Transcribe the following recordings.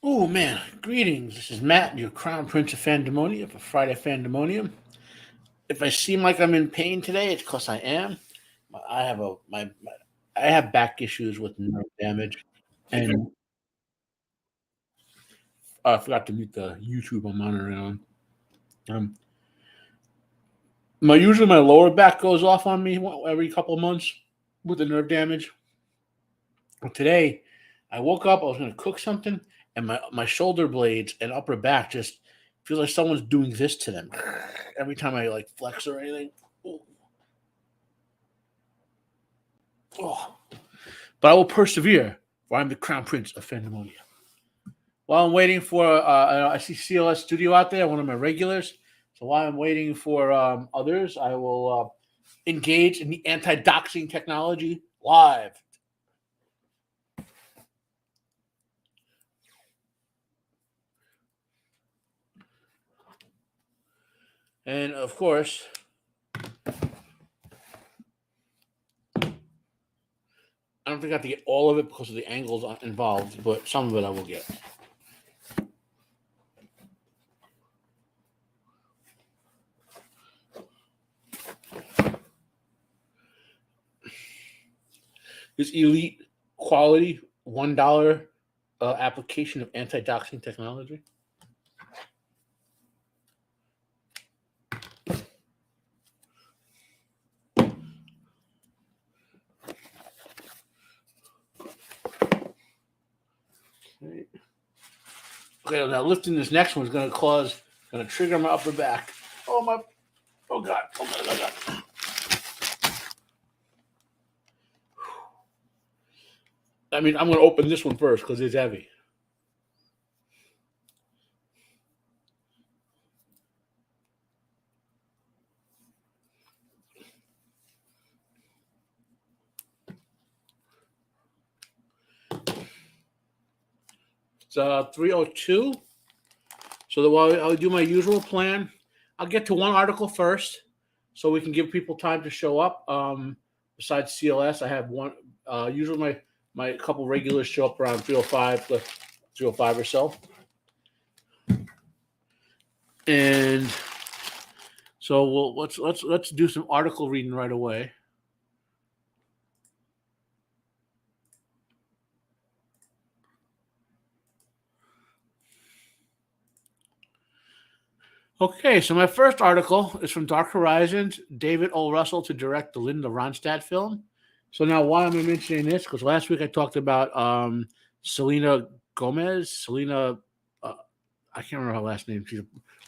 Oh man, greetings. This is Matt, your Crown Prince of Fandemonium for Friday Fandemonium. If I seem like I'm in pain today, it's because I am. I have I have back issues with nerve damage, and I forgot to mute the YouTube I'm monitoring on. Um, usually my lower back goes off on me every couple of months with the nerve damage. But today, I woke up. I was going to cook something, and my shoulder blades and upper back just feels like someone's doing this to them every time I like flex or anything. Oh. But I will persevere, for I'm the crown prince of Fandemonium. While I'm waiting for, I see CLS Studio out there, one of my regulars. So while I'm waiting for others, I will engage in the anti-doxing technology live. And of course, I don't think I have to get all of it because of the angles involved, but some of it I will get. This elite quality $1 application of anti-doxing technology. Okay, now lifting this next one is going to trigger my upper back. Oh God, oh God, oh God. I mean, I'm going to open this one first because it's heavy. It's 3:02. So while I'll do my usual plan, I'll get to one article first, so we can give people time to show up. Besides CLS, I have one. Usually my couple regulars show up around 3:05 to 3:05 or so, and so let's do some article reading right away. Okay, so my first article is from Dark Horizons. David O. Russell to direct the Linda Ronstadt film. So now, why am I mentioning this? Because last week I talked about Selena Gomez. Selena, I can't remember her last name. She's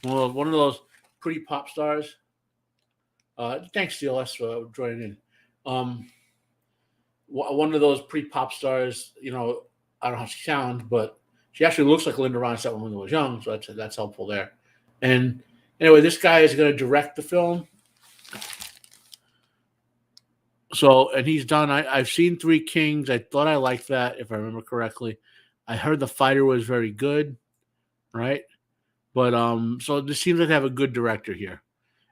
one of those pretty pop stars. Thanks, CLS, for joining in. One of those pretty pop stars. You know, I don't know how she sounds, but she actually looks like Linda Ronstadt when Linda was young, so that's helpful there. And anyway, this guy is going to direct the film. So, and he's done. I've seen Three Kings. I thought I liked that, if I remember correctly. I heard The Fighter was very good, right? But so this seems like they have a good director here,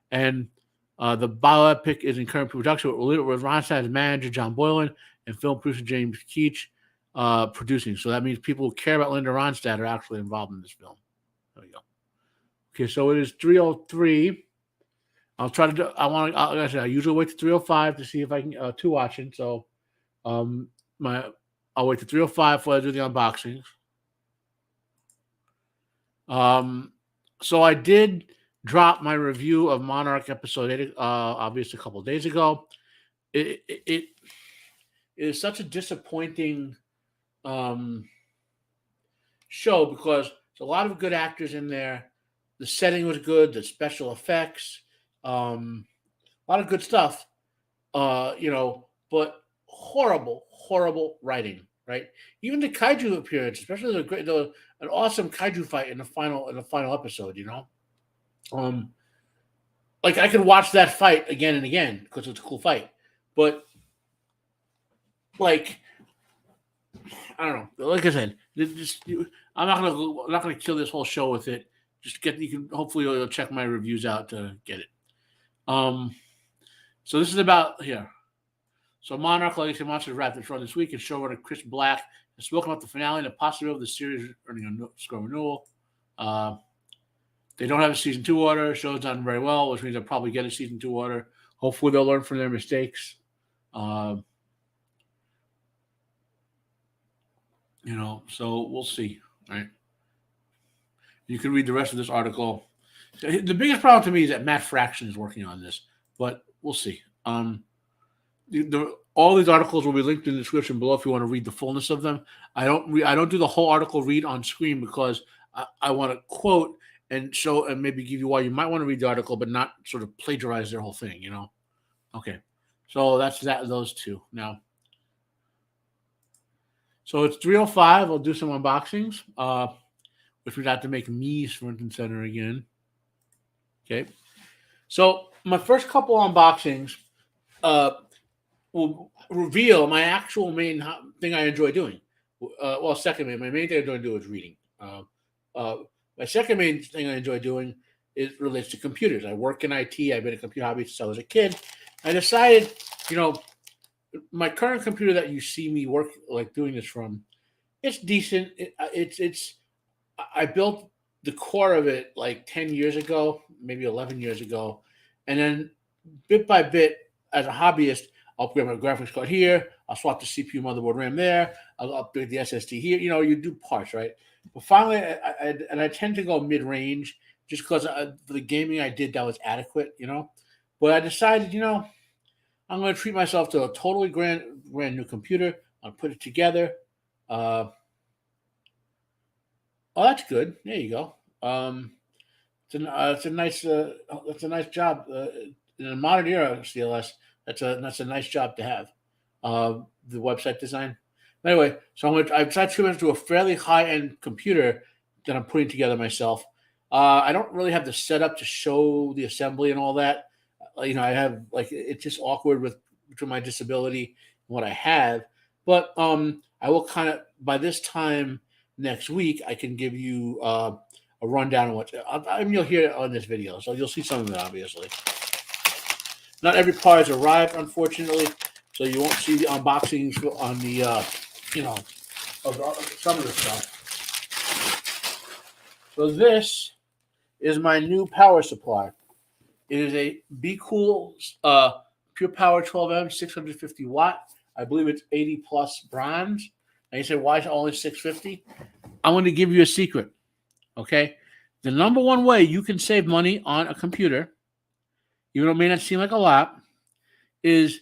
and the biopic is in current production with Ronstadt's manager John Boylan and film producer James Keach producing. So that means people who care about Linda Ronstadt are actually involved in this film. There we go. Okay, so it is 3:03. I'll try to do. Like I said, I usually wait to 3:05 to see if I can two watching. So, I'll wait to 3:05 before I do the unboxings. So I did drop my review of Monarch episode 8, obviously a couple of days ago. It is such a disappointing show because there's a lot of good actors in there. The setting was good, the special effects, a lot of good stuff. But horrible writing. Right, even the kaiju appearance, especially an awesome kaiju fight in the final episode. Like I could watch that fight again and again because it's a cool fight, but like I don't know. Like I said, I'm not gonna kill this whole show with it. Just you can hopefully you'll check my reviews out to get it. So this is about here. So Monarch, like I said, Monsters wrapped its run this week, and showrunner Chris Black has spoken about the finale and the possibility of the series earning a score renewal. They don't have a season 2 order. Show's done very well, which means they'll probably get a season 2 order. Hopefully, they'll learn from their mistakes. So we'll see, right? You can read the rest of this article. The biggest problem to me is that Matt Fraction is working on this, but we'll see. All these articles will be linked in the description below if you want to read the fullness of them. I don't do the whole article read on screen because I want to quote and show and maybe give you why you might want to read the article, but not sort of plagiarize their whole thing, Okay, so that's those two now. So it's 3:05. I'll do some unboxings, which we'd have to make me front and center again. Okay, so my first couple unboxings will reveal my actual main thing I enjoy doing. Second main. My main thing I enjoy doing is reading. My second main thing I enjoy doing relates to computers. I work in IT. I've been a computer hobbyist since I was a kid. I decided, my current computer that you see me work doing this from, it's decent. I built the core of it 10 years ago, maybe 11 years ago, and then bit by bit, as a hobbyist, I'll upgrade my graphics card here. I'll swap the CPU, motherboard, RAM there. I'll upgrade the SSD here. You do parts, right? But finally, I tend to go mid-range just because for the gaming I did, that was adequate, But I decided, I'm going to treat myself to a totally brand new computer. I'll put it together. Oh, that's good. There you go. It's a nice job in a modern era of CLS. That's a nice job to have. The website design. Anyway, so I've decided to do a fairly high-end computer that I'm putting together myself. I don't really have the setup to show the assembly and all that. I have it's just awkward between my disability and what I have. But I will kind of by this time next week I can give you a rundown of what you'll hear it on this video. So you'll see some of it obviously. Not every part has arrived, unfortunately, so you won't see the unboxings on the of some of the stuff. So this is my new power supply. It is a Be Cool Pure Power 12M 650 watt. I believe it's 80 plus bronze. And you say, why is it only 650? I'm going to give you a secret. Okay, the number one way you can save money on a computer, even though it may not seem like a lot, is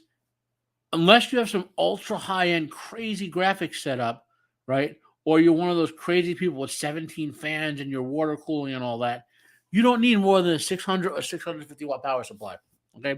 unless you have some ultra high-end crazy graphics set up, right? Or you're one of those crazy people with 17 fans and your water cooling and all that, you don't need more than a 600 or 650 watt power supply. Okay,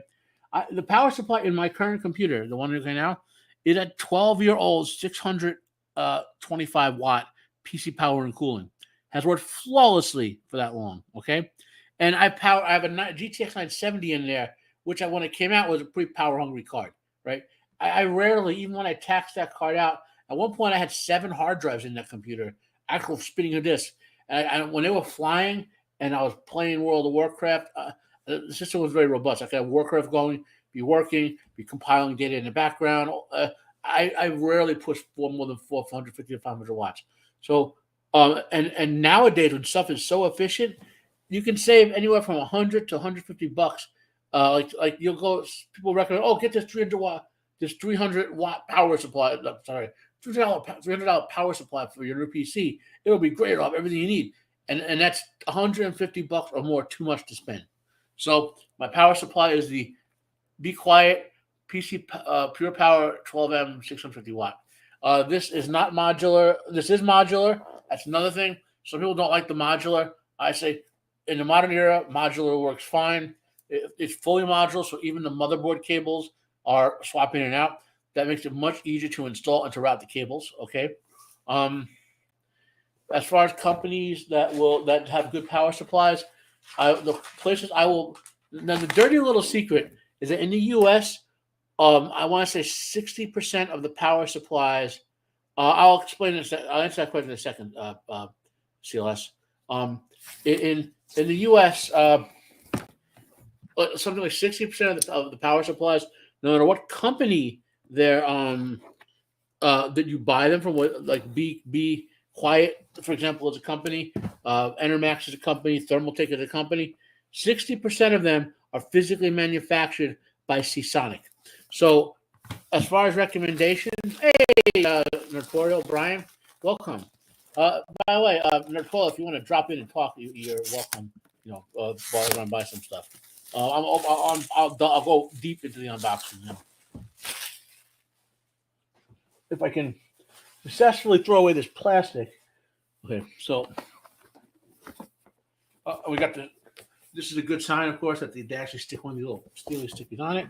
the power supply in my current computer, the one right now, is a 12-year-old 625 watt PC power and cooling. Has worked flawlessly for that long. Okay, and I have a GTX 970 in there, which when it came out was a pretty power hungry card. Right, I rarely, even when I taxed that card out, at one point I had 7 hard drives in that computer, actual spinning a disk. And when they were flying, and I was playing World of Warcraft, the system was very robust. I could have Warcraft going, be working, be compiling data in the background. I rarely push for more than 450 to 500 watts. So, and nowadays when stuff is so efficient, you can save anywhere from $100 to $150. Like you'll go, people recommend, get this 300 watt power supply. Sorry, $300 power supply for your new PC. It'll be great. It'll have everything you need. And that's $150 or more too much to spend. So my power supply is the Be Quiet PC Pure Power 12M 650 watt. This is not modular. This is modular. That's another thing. Some people don't like the modular. I say in the modern era, modular works fine. It's fully modular, so even the motherboard cables are swapping in and out. That makes it much easier to install and to route the cables. Okay. As far as companies that have good power supplies, the places I will now the dirty little secret is that in the U.S., I want to say 60% of the power supplies. I'll explain this. I'll answer that question in a second. CLS. In the U.S., something like 60% of the power supplies, no matter what company they're that you buy them from, like Be Quiet, for example, is a company, Enermax is a company, Thermaltake is a company. 60% of them are physically manufactured by Seasonic. So, as far as recommendations, hey, Notorial Brian, welcome. By the way, Notorial, if you want to drop in and talk, you're welcome. While I run by some stuff, I'll go deep into the unboxing now. If I can successfully throw away this plastic. Okay, so we got the. This is a good sign, of course, that they actually stick one of these little steely stickies on it.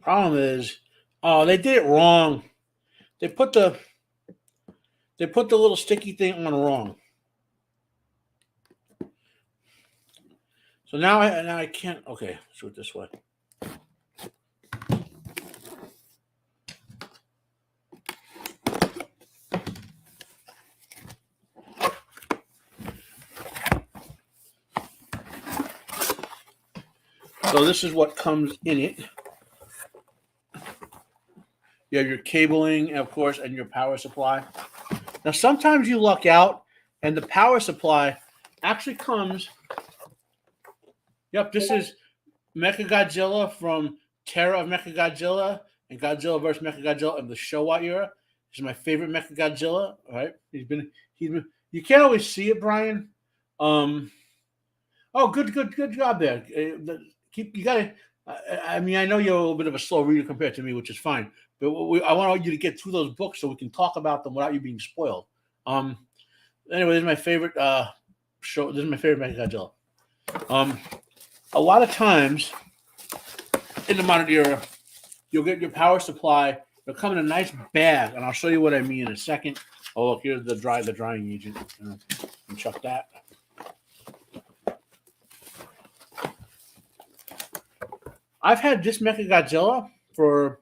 Problem is, they did it wrong. They put the little sticky thing on wrong. So now I can't. Okay, let's do it this way. So this is what comes in it. You have your cabling, of course, and your power supply. Now, sometimes you luck out, and the power supply actually comes. Yep, this is Mechagodzilla from Terror of Mechagodzilla and Godzilla vs. Mechagodzilla of the Showa era. This is my favorite Mechagodzilla. All right, he's been. You can't always see it, Brian. Oh, good job there. You got to. I mean, I know you're a little bit of a slow reader compared to me, which is fine. But I want you to get through those books so we can talk about them without you being spoiled. Anyway, this is my favorite show. This is my favorite Mechagodzilla. A lot of times in the modern era, you'll get your power supply. It'll come in a nice bag, and I'll show you what I mean in a second. Oh, look, here's the drying agent. And chuck that. I've had this Mechagodzilla for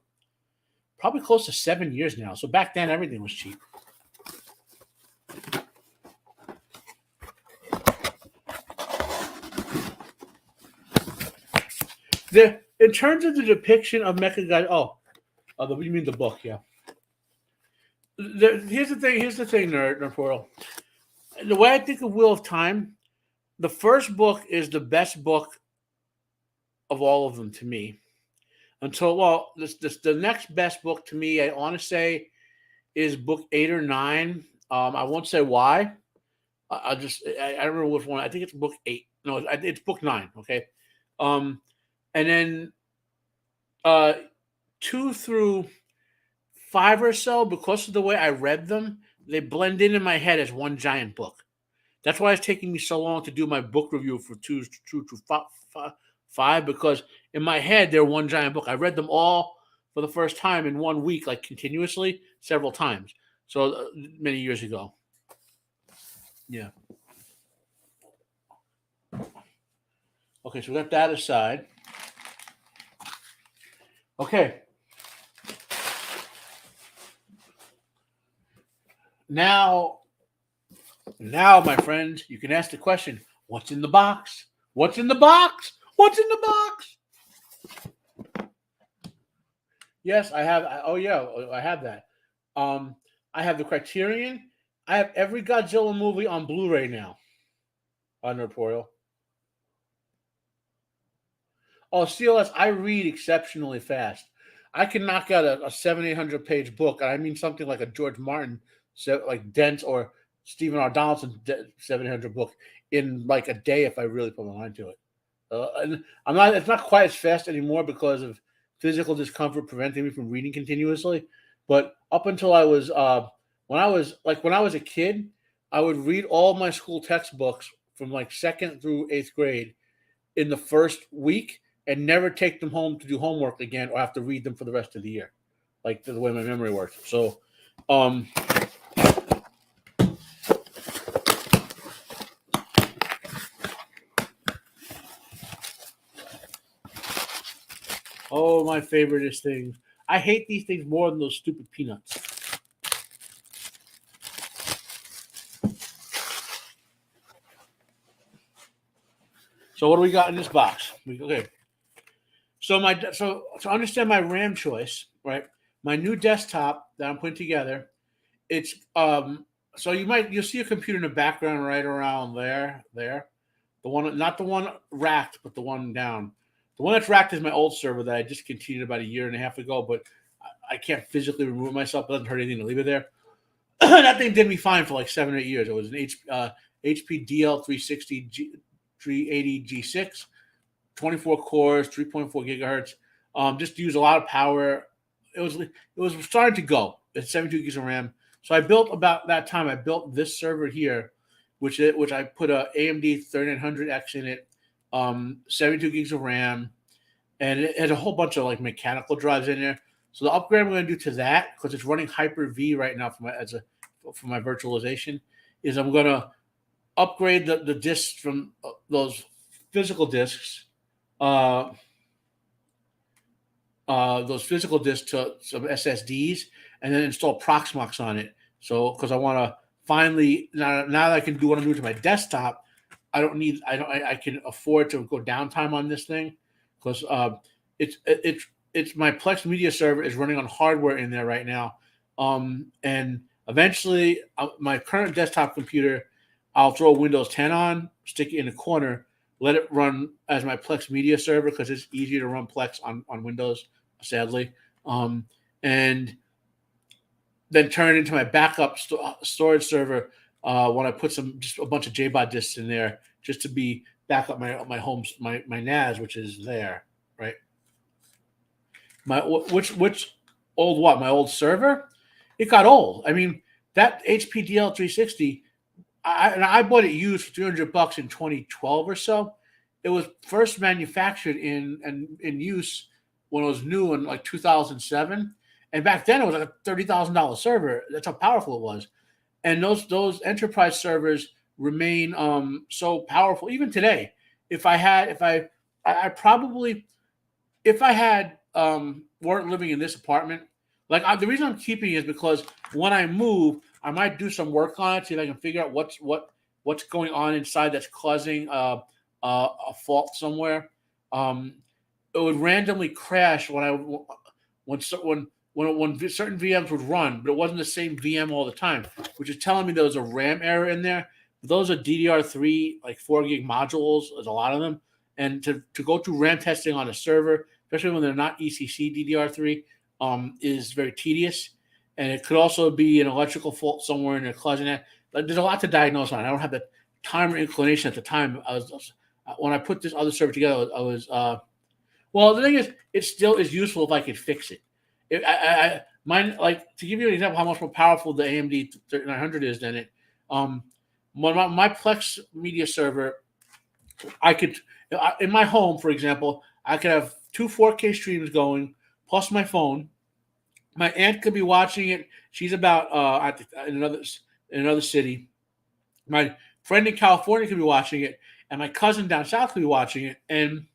probably close to 7 years now. So back then, everything was cheap. In terms of the depiction of Mechagodzilla, you mean the book? Yeah. Here's the thing, Nerd. The way I think of Wheel of Time, the first book is the best book of all of them to me. The next best book to me, I want to say, is book 8 or 9. I won't say why. I don't remember which one. I think it's book 8. No, it's book 9. Okay. And then 2 through 5 or so, because of the way I read them, they blend in my head as one giant book. That's why it's taking me so long to do my book review for 2 through 5, because in my head they're one giant book. I read them all for the first time in 1 week, like continuously, several times. So many years ago. Yeah. Okay, so we got that aside. Okay. Now, my friends, you can ask the question, what's in the box? What's in the box? What's in the box? Yes, I have. I have that. I have the Criterion. I have every Godzilla movie on Blu-ray now. On Notorial. Oh, CLS, I read exceptionally fast. I can knock out a 700-800 page book, and I mean something like a George Martin, like dense, or Stephen R. Donaldson 700 book in like a day if I really put my mind to it. And it's not quite as fast anymore because of physical discomfort preventing me from reading continuously. But up until I was when I was a kid, I would read all my school textbooks from like 2nd through 8th grade in the first week and never take them home to do homework again or have to read them for the rest of the year, like the way my memory works. So my favoriteest things. I hate these things more than those stupid peanuts. So what do we got in this box? Okay. So to understand my RAM choice, right? My new desktop that I'm putting together, it's so you'll see a computer in the background right around there. The one, not the one racked, but the one down. The one that's racked is my old server that I discontinued about a year and a half ago, but I can't physically remove myself. It doesn't hurt anything to leave it there. That thing did me fine for like 7 or 8 years. It was an HP DL360 380 G6, 24 cores, 3.4 gigahertz. Just used a lot of power. It was starting to go. It's 72 gigs of RAM. So I built about that time. I built this server here, which I put a AMD 3900X in it, 72 gigs of RAM, and it has a whole bunch of like mechanical drives in there. So the upgrade I'm going to do to that, because it's running Hyper-V right now for my virtualization, is I'm going to upgrade the disks from those physical disks, to some SSDs, and then install Proxmox on it. So because I want to finally now that I can do what I'm doing to my desktop, I can afford to go downtime on this thing, because it's my Plex media server is running on hardware in there right now, and eventually my current desktop computer, I'll throw Windows 10 on, stick it in a corner, let it run as my Plex media server, because it's easier to run Plex on Windows, sadly, and then turn it into my backup storage server when I put just a bunch of JBOD disks in there, just to be back up my home my NAS, which is there, right? Which old what? My old server? It got old. I mean, that HP DL360, I bought it used for $300 in 2012 or so. It was first manufactured in use when it was new in like 2007, and back then it was like a $30,000 server. That's how powerful it was. And those enterprise servers remain so powerful even today. If I had weren't living in this apartment, the reason I'm keeping it is because when I move, I might do some work on it, see if I can figure out what's going on inside that's causing a fault somewhere. It would randomly crash when certain VMs would run, but it wasn't the same VM all the time, which is telling me there was a RAM error in there. Those are DDR3, like 4 gig modules. There's a lot of them, and to go through RAM testing on a server, especially when they're not ECC DDR3, is very tedious. And it could also be an electrical fault somewhere in the closet. There's a lot to diagnose on. I don't have the time or inclination at the time. When I put this other server together, well, the thing is, it still is useful if I could fix it. To give you an example how much more powerful the AMD 3900 is than it, my Plex media server, I could, in my home, for example, I could have 2 4K streams going, plus my phone. My aunt could be watching it. She's about in another city. My friend in California could be watching it, and my cousin down south could be watching it. And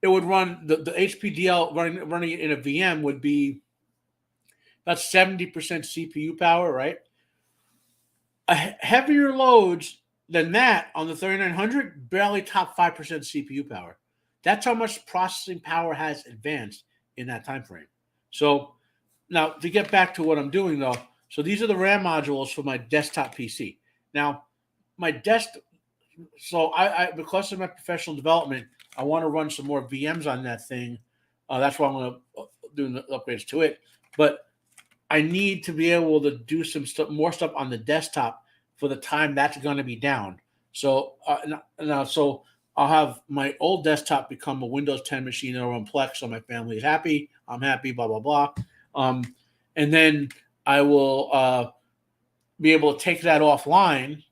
it would run the HPDL running it in a VM would be about 70% CPU power, right? Heavier loads than that on the 3900 barely top 5% CPU power. That's how much processing power has advanced in that time frame. So now to get back to what I'm doing though, so these are the RAM modules for my desktop PC. Now so I because of my professional development, I want to run some more VMs on that thing. That's why I'm going to do the upgrades to it. But I need to be able to do some more stuff on the desktop for the time that's going to be down. So so I'll have my old desktop become a Windows 10 machine that'll run Plex, so my family is happy. I'm happy, blah, blah, blah. And then I will be able to take that offline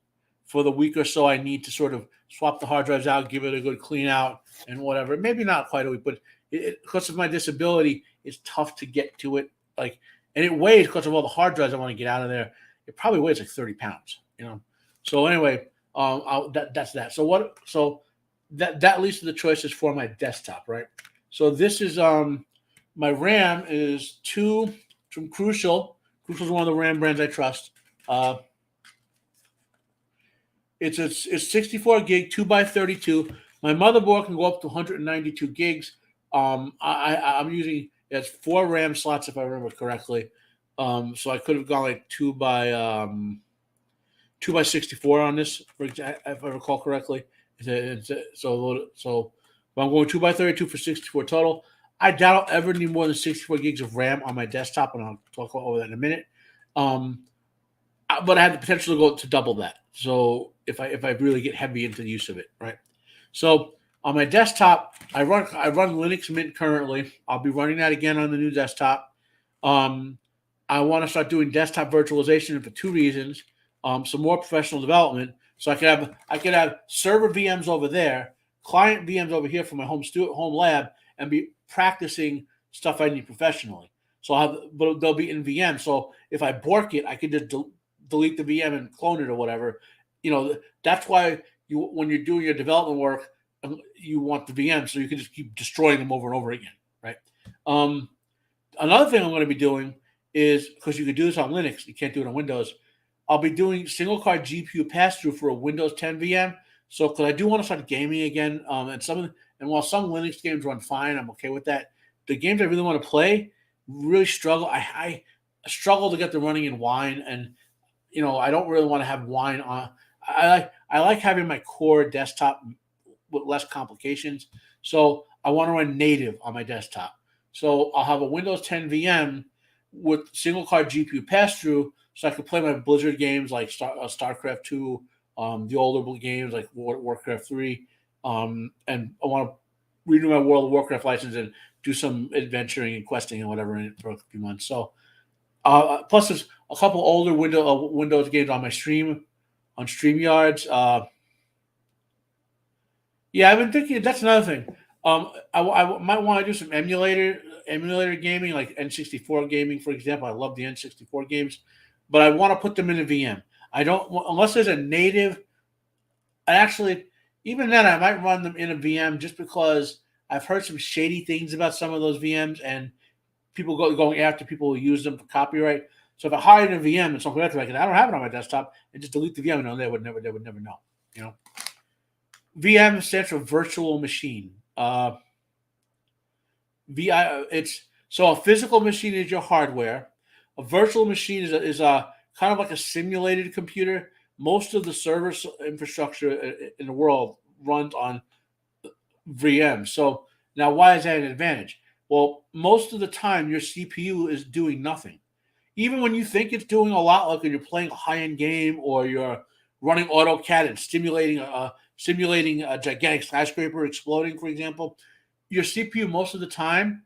for the week or so I need to sort of swap the hard drives out, give it a good clean out and whatever. Maybe not quite a week, but because of my disability, it's tough to get to it. And it weighs, because of all the hard drives I want to get out of there, it probably weighs like 30 pounds, So anyway, that's that. So that leads to the choices for my desktop, right? So this is my RAM is 2 from Crucial. Crucial is one of the RAM brands I trust. It's 64 gig, 2x32. My motherboard can go up to 192 gigs. I'm using it's 4 RAM slots if I remember correctly. So I could have gone like 2x64 on this, if I recall correctly. So I'm going 2x32 for 64 total. I doubt I'll ever need more than 64 gigs of RAM on my desktop, and I'll talk over that in a minute. But I have the potential to go to double that. So if I really get heavy into the use of it, right? So on my desktop, I run Linux Mint currently. I'll be running that again on the new desktop. I want to start doing desktop virtualization for 2 reasons. Some more professional development, so I could have server VMs over there, client VMs over here for my home lab, and be practicing stuff I need professionally. So but they'll be in VM. So if I bork it, I can just delete the VM and clone it or whatever. That's why when you're doing your development work, you want the VM so you can just keep destroying them over and over again, right? Another thing I'm going to be doing is, because you can do this on Linux, you can't do it on Windows, I'll be doing single card GPU pass-through for a Windows 10 VM. So, because I do want to start gaming again, and while some Linux games run fine, I'm okay with that. The games I really want to play really struggle. I struggle to get them running in Wine, and I don't really want to have Wine on. I like having my core desktop with less complications. So I want to run native on my desktop. So I'll have a Windows 10 VM with single card GPU pass-through, so I could play my Blizzard games like StarCraft 2, the older games like Warcraft 3, and I want to renew my World of Warcraft license and do some adventuring and questing and whatever in it for a few months. So, plus there's a couple older Windows games on my stream, on StreamYards. Yeah, I've been thinking that's another thing. I might want to do some emulator gaming, like N64 gaming, for example. I love the N64 games, but I want to put them in a VM. I don't, unless there's a native. Even then, I might run them in a VM just because I've heard some shady things about some of those VMs, and people going after people who use them for copyright. So if I hired a VM and something like that, I don't have it on my desktop, and just delete the VM, and they would never know. VM stands for virtual machine. So a physical machine is your hardware. A virtual machine is a kind of like a simulated computer. Most of the server infrastructure in the world runs on VM. So now, why is that an advantage? Well, most of the time your CPU is doing nothing. Even when you think it's doing a lot, like when you're playing a high-end game or you're running AutoCAD and simulating a gigantic skyscraper exploding, for example, your CPU most of the time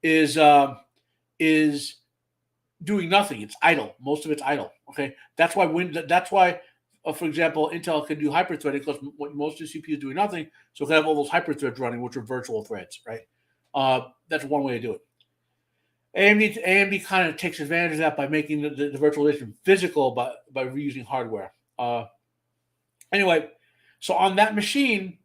is doing nothing. It's idle. Most of it's idle. Okay, that's why for example, Intel can do hyperthreading because most of the CPU is doing nothing, so it can have all those hyperthreads running, which are virtual threads, right? That's one way to do it. AMD kind of takes advantage of that by making the virtualization physical by reusing hardware. Anyway, so on that machine,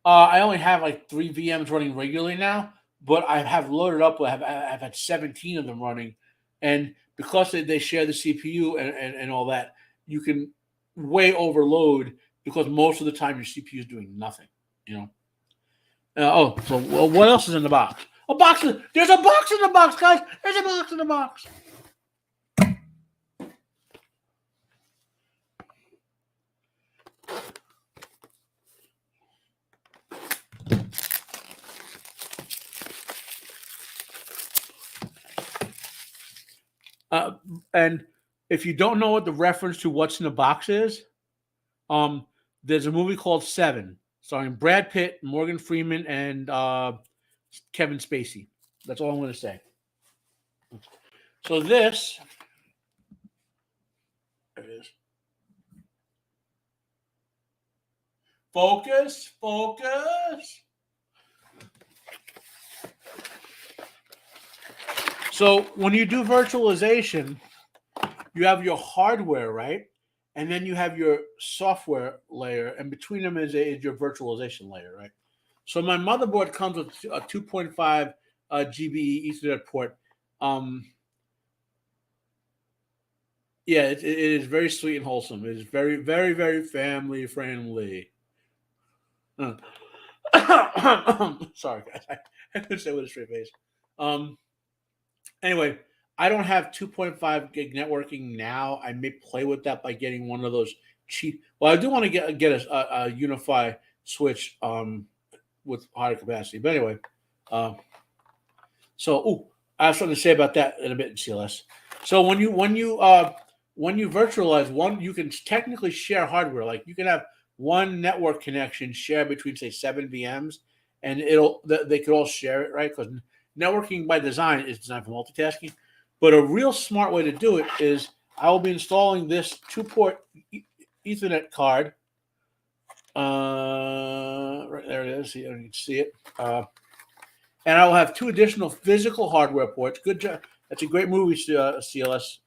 I only have like 3 VMs running regularly now, but I have loaded up. I've had 17 of them running, and because they share the CPU and all that, you can way overload because most of the time your CPU is doing nothing. What else is in the box? There's a box in the box, guys. There's a box in the box. And if you don't know what the reference to what's in the box is, there's a movie called Seven, starring Brad Pitt, Morgan Freeman, and Kevin Spacey. That's all I'm going to say. So this, there it is. Focus. So when you do virtualization, you have your hardware, right? And then you have your software layer, and between them is your virtualization layer, right? So my motherboard comes with a 2.5 GBE Ethernet port. Yeah, it is very sweet and wholesome. It is very, very, very family friendly. Sorry, guys. I couldn't say with a straight face. Anyway, I don't have 2.5 gig networking now. I may play with that by getting one of those cheap. Well, I do want to get a Unify switch with higher capacity. But anyway, so I have something to say about that in a bit in CLS. So when you virtualize one, you can technically share hardware. Like you can have one network connection shared between say 7 VMs, and they could all share it, right? Because networking by design is designed for multitasking. But a real smart way to do it is I will be installing this 2-port Ethernet card. Right there it is. You can see it. And I will have 2 additional physical hardware ports. Good job. That's a great movie, CLS.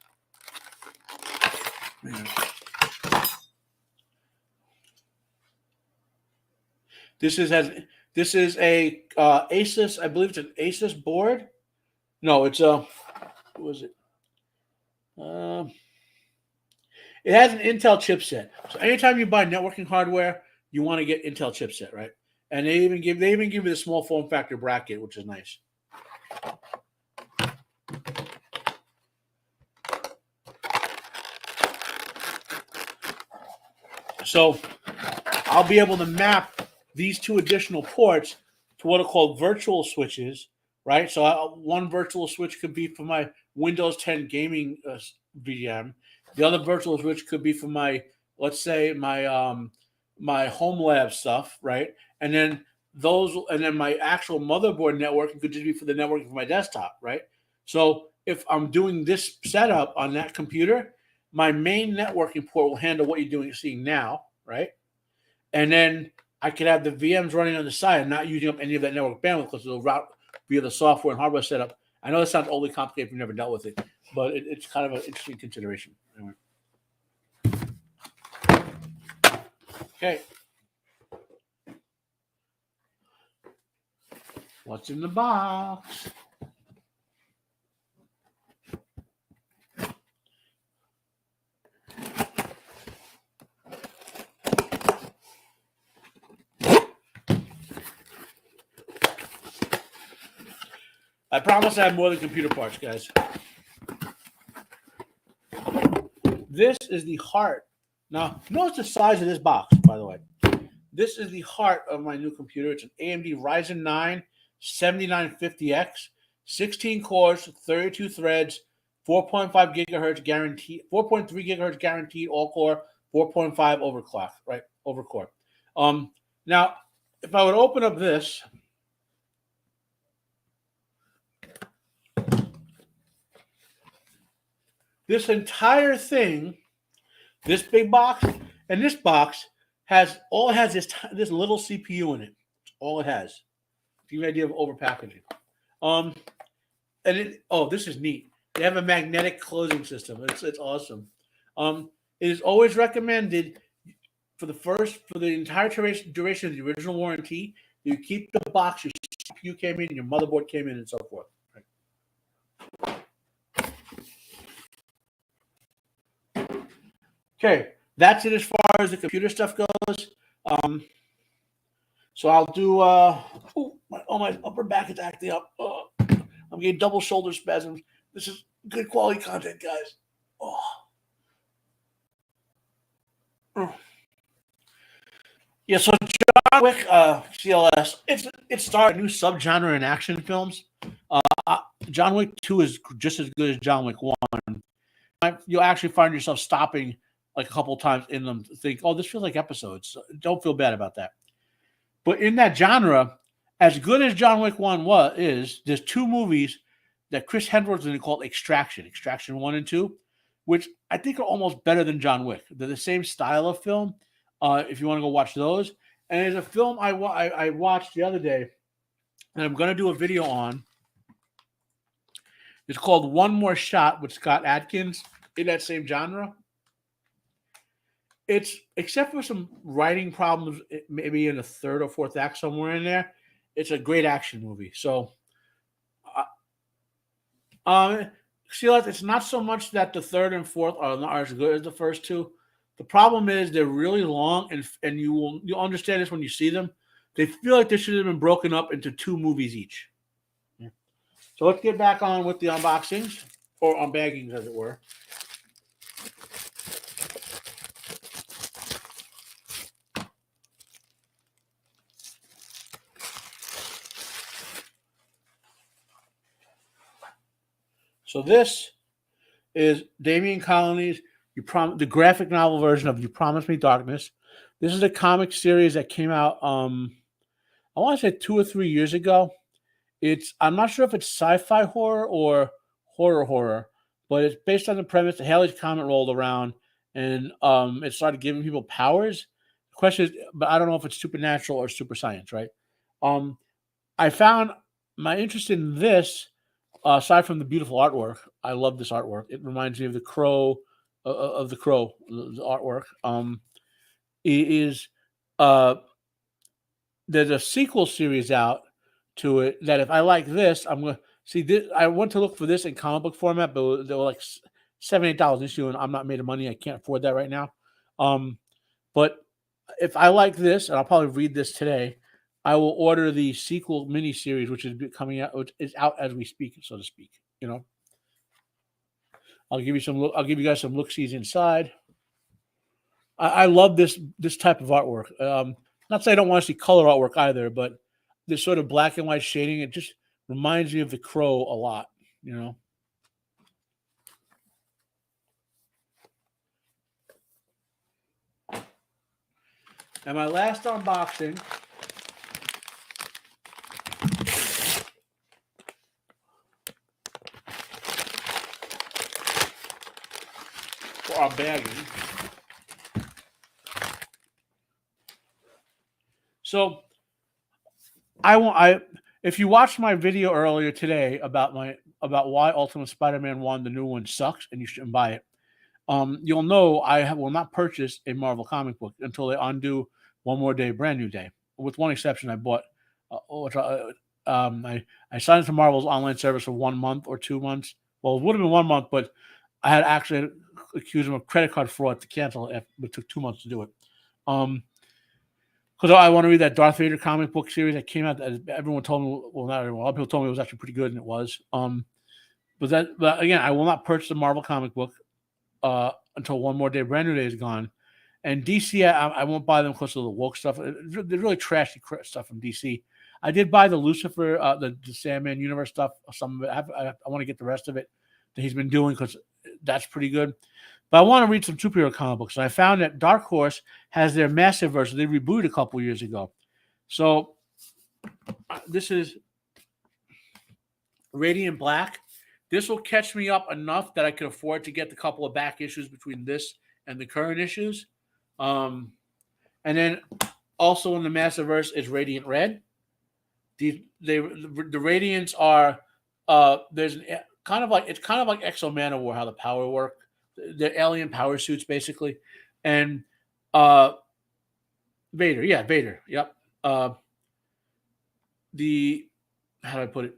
This is a Asus. I believe it's an Asus board. No, it's a. What was it? It has an Intel chipset. So anytime you buy networking hardware, you want to get Intel chipset, right? And they even give you the small form factor bracket, which is nice. So I'll be able to map these 2 additional ports to what are called virtual switches, right? So one virtual switch could be for my Windows 10 gaming VM. The other virtual switch could be for my, let's say, my my home lab stuff, right? And then my actual motherboard networking could just be for the networking for my desktop, right? So if I'm doing this setup on that computer, my main networking port will handle what you're seeing now, right? And then I could have the VMs running on the side and not using up any of that network bandwidth because it'll route via the software and hardware setup. I know that sounds overly complicated if you've never dealt with it, but it's kind of an interesting consideration. Anyway. Okay. What's in the box? I promise I have more than computer parts, guys. This is the heart. Now, notice the size of this box, by the way. This is the heart of my new computer. It's an AMD Ryzen 9 7950X, 16 cores, 32 threads, 4.5 gigahertz guaranteed, 4.3 gigahertz guaranteed all core, 4.5 overclock, right? Overcore. Now, if I would open up this, this entire thing, this big box, and this box has this little CPU in it. That's all it has. To give you an idea of overpackaging. This is neat. They have a magnetic closing system. It's awesome. It is always recommended for the entire duration of the original warranty, you keep the box your CPU came in, your motherboard came in, and so forth. Right. Okay, that's it as far as the computer stuff goes. So I'll do. My upper back is acting up. I'm getting double shoulder spasms. This is good quality content, guys. Yeah, so John Wick, CLS, it started a new subgenre in action films. John Wick 2 is just as good as John Wick 1. You'll actually find yourself stopping like a couple times in them to think, this feels like episodes. So don't feel bad about that. But in that genre, as good as John Wick 1 is, there's 2 movies that Chris Hemsworth is called Extraction 1 and 2, which I think are almost better than John Wick. They're the same style of film. If you want to go watch those. And there's a film I watched the other day and I'm going to do a video on. It's called One More Shot with Scott Adkins in that same genre. it's except for some writing problems, maybe in the third or fourth act somewhere in there. It's a great action movie. So, see, it's not so much that the third and fourth are not as good as the first two. The problem is they're really long, and you'll understand this when you see them. They feel like they should have been broken up into 2 movies each. Yeah. So let's get back on with the unboxings, or unbaggings, as it were. So this is Damien Colony's the graphic novel version of You Promised Me Darkness. This is a comic series that came out, I want to say 2 or 3 years ago. I'm not sure if it's sci-fi horror or horror, but it's based on the premise that Halley's Comet rolled around and it started giving people powers. The question is, but I don't know if it's supernatural or super science, right? I found my interest in this, aside from the beautiful artwork. I love this artwork. It reminds me of the Crow, the artwork. It is there's a sequel series out to it that if I like this, I'm gonna see this. I went to look for this in comic book format, but they were like $7-8 issue, and I'm not made of money. I can't afford that right now. But if I like this, and I'll probably read this today, I will order the sequel miniseries, which is coming out, which is out as we speak, so to speak. You know, I'll give you guys some look-sees inside. I love this type of artwork. Not say I don't want to see color artwork either, but this sort of black and white shading, it just reminds me of the Crow a lot, you know. And my last unboxing for our bagging. So if you watched my video earlier today about why Ultimate Spider-Man 1, the new one, sucks and you shouldn't buy it, you'll know I will not purchase a Marvel comic book until they undo One More Day, Brand New Day. With one exception, I bought, I signed up to Marvel's online service for 1 month or 2 months. Well, it would have been 1 month, but I had actually accused them of credit card fraud to cancel it. It took 2 months to do it. Because I want to read that Darth Vader comic book series that came out. Everyone told me, well, not everyone, a lot of people told me it was actually pretty good, and it was. But again, I will not purchase a Marvel comic book until One More Day, Brand New Day is gone. And DC, I won't buy them because of the woke stuff. They're really trashy stuff from DC. I did buy the Lucifer, the Sandman universe stuff. Some of it. I want to get the rest of it that he's been doing because that's pretty good. But I want to read some superhero comic books. And I found that Dark Horse has their massive version. They rebooted a couple years ago. So this is Radiant Black. This will catch me up enough that I can afford to get the couple of back issues between this and the current issues. And then also in the Massiverse is Radiant Red. The Radiants are there's kind of like Exo Manowar, how the power work. They're alien power suits basically, and Vader, yep. How do I put it?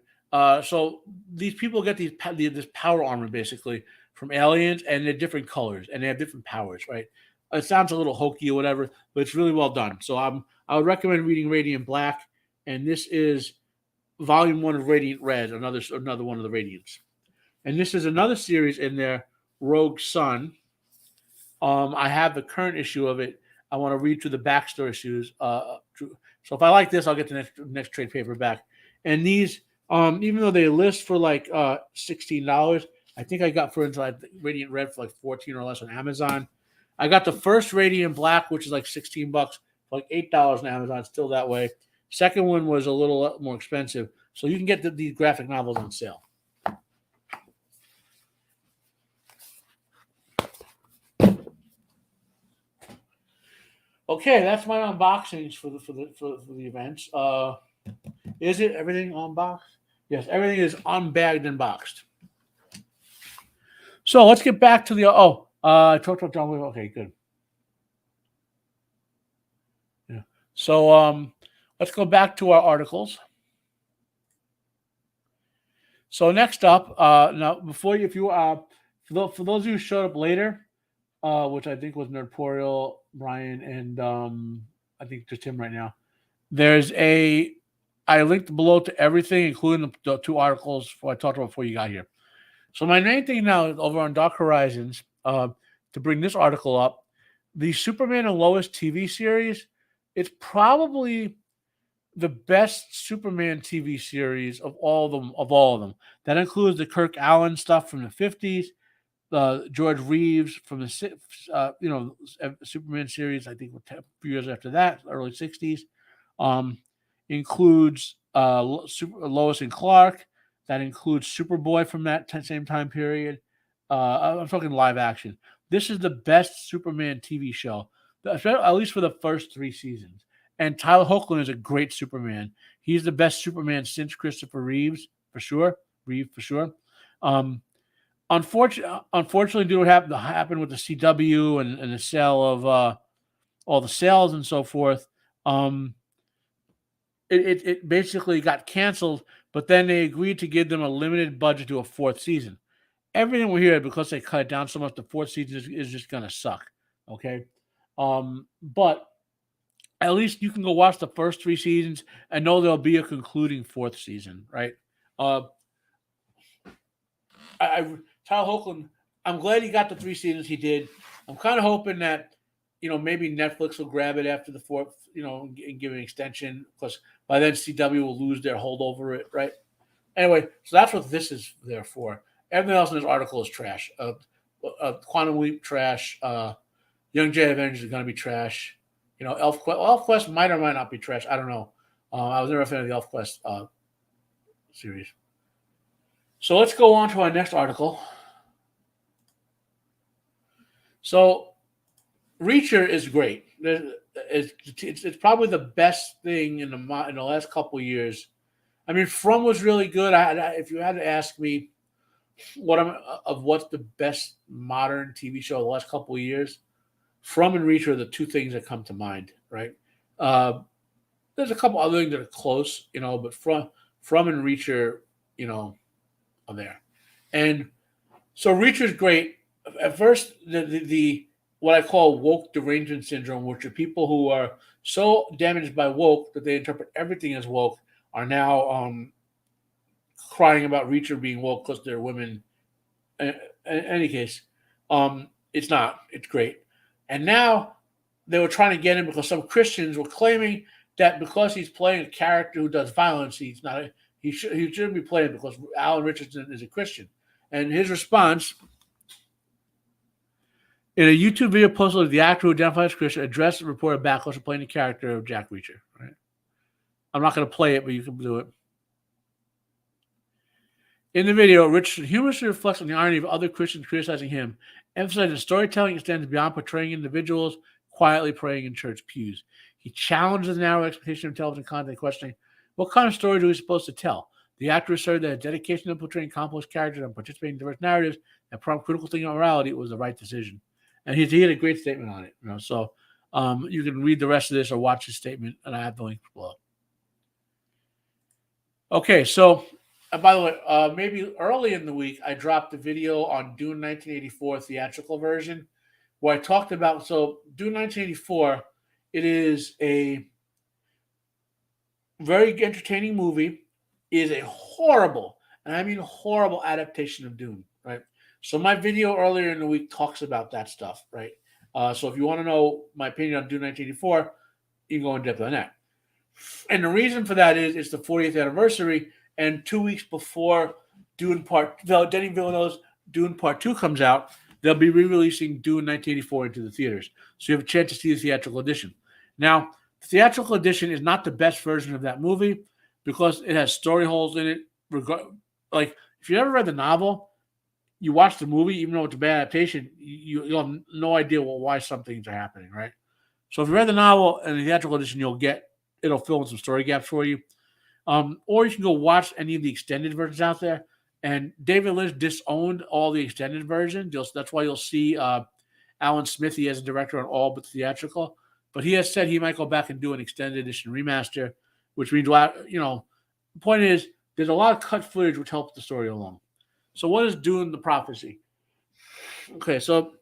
So these people get this power armor basically from aliens, and they're different colors and they have different powers, right? It sounds a little hokey or whatever, but it's really well done. So I would recommend reading Radiant Black, and this is Volume 1 of Radiant Red, another one of the Radiants, and this is another series in there, Rogue Sun. I have the current issue of it. I want to read through the backstory issues. So if I like this, I'll get the next trade paperback. And these, even though they list for like $16, I think I got for like Radiant Red for like $14 or less on Amazon. I got the first Radiant Black, which is like $16, for like $8 on Amazon. Still that way. Second one was a little more expensive, so you can get these graphic novels on sale. Okay, that's my unboxings for the events. Is it everything unboxed? Yes, everything is unbagged and boxed. So let's get back to the I talked about John Wick. Okay, good. So let's go back to our articles. So next up, now before you, if you for those of you who showed up later, which I think was Nerdporial, Brian, and I think just him right now. I linked below to everything, including the two articles I talked about before you got here. So my main thing now is over on Dark Horizons, to bring this article up, the Superman and Lois TV series, it's probably the best Superman TV series of all of them. That includes the Kirk Allen stuff from the 50s, George Reeves from the Superman series. I think a few years after that, early 60s. Includes Lois and Clark. That includes Superboy from that same time period. I'm talking live action. This is the best Superman TV show, at least for the first 3 seasons. And Tyler Hoechlin is a great Superman. He's the best Superman since Christopher Reeves, for sure. Unfortunately, due to what happened with the CW and the sale of all the sales and so forth, it basically got canceled. But then they agreed to give them a limited budget to a 4th season. Everything we hear, because they cut it down so much, the 4th season is just going to suck. Okay, but at least you can go watch the first 3 seasons and know there'll be a concluding 4th season, right? Tyler Hoechlin, I'm glad he got the 3 seasons he did. I'm kind of hoping that, maybe Netflix will grab it after the 4th, and give an extension, because by then CW will lose their hold over it, right? Anyway, so that's what this is there for. Everything else in this article is trash. Quantum Leap, trash. Young Jedi Avengers is going to be trash. Elfquest might or might not be trash. I don't know. I was never a fan of the Elfquest series. So let's go on to our next article. So Reacher is great. It's probably the best thing in the last couple of years. I mean, From was really good. If you had to ask me what's the best modern TV show of the last couple of years, From and Reacher are the 2 things that come to mind, right? There's a couple other things that are close, but From and Reacher, are there. And so Reacher's great. At first, the what I call woke derangement syndrome, which are people who are so damaged by woke that they interpret everything as woke, are now crying about Reacher being woke because they're women. In any case, it's not. It's great. And now they were trying to get him because some Christians were claiming that because he's playing a character who does violence, he shouldn't be playing because Alan Ritchson is a Christian. And his response, in a YouTube video posted, the actor who identifies as Christian addressed the reported backlash of playing the character of Jack Reacher. Right? I'm not going to play it, but you can do it. In the video, Ritchson humorously reflects on the irony of other Christians criticizing him, emphasizing storytelling extends beyond portraying individuals quietly praying in church pews. He challenges the narrow expectation of television content, questioning, what kind of stories are we supposed to tell? The actor asserted that his dedication to portraying complex characters and participating in diverse narratives that prompt critical thinking on morality was the right decision. And he had a great statement on it. So you can read the rest of this or watch his statement, and I have the link below. Okay, so by the way, maybe early in the week, I dropped a video on Dune 1984 theatrical version where I talked about, so Dune 1984, it is a very entertaining movie. It is a horrible, and I mean horrible adaptation of Dune, right? So my video earlier in the week talks about that stuff, right? So if you want to know my opinion on Dune 1984, you can go in depth on that. And the reason for that is it's the 40th anniversary, and 2 weeks before Denis Villeneuve's Dune Part 2 comes out, they'll be re-releasing Dune 1984 into the theaters. So you have a chance to see the theatrical edition. Now, the theatrical edition is not the best version of that movie because it has story holes in it. Like, if you ever read the novel, you watch the movie, even though it's a bad adaptation, you'll have no idea why some things are happening, right? So if you read the novel and the theatrical edition, it'll fill in some story gaps for you. Or you can go watch any of the extended versions out there. And David Lynch disowned all the extended versions. That's why you'll see Alan Smithy as a director on all but theatrical. But he has said he might go back and do an extended edition remaster, which means, the point is, there's a lot of cut footage which helps the story along. So what is Dune the Prophecy? Okay, so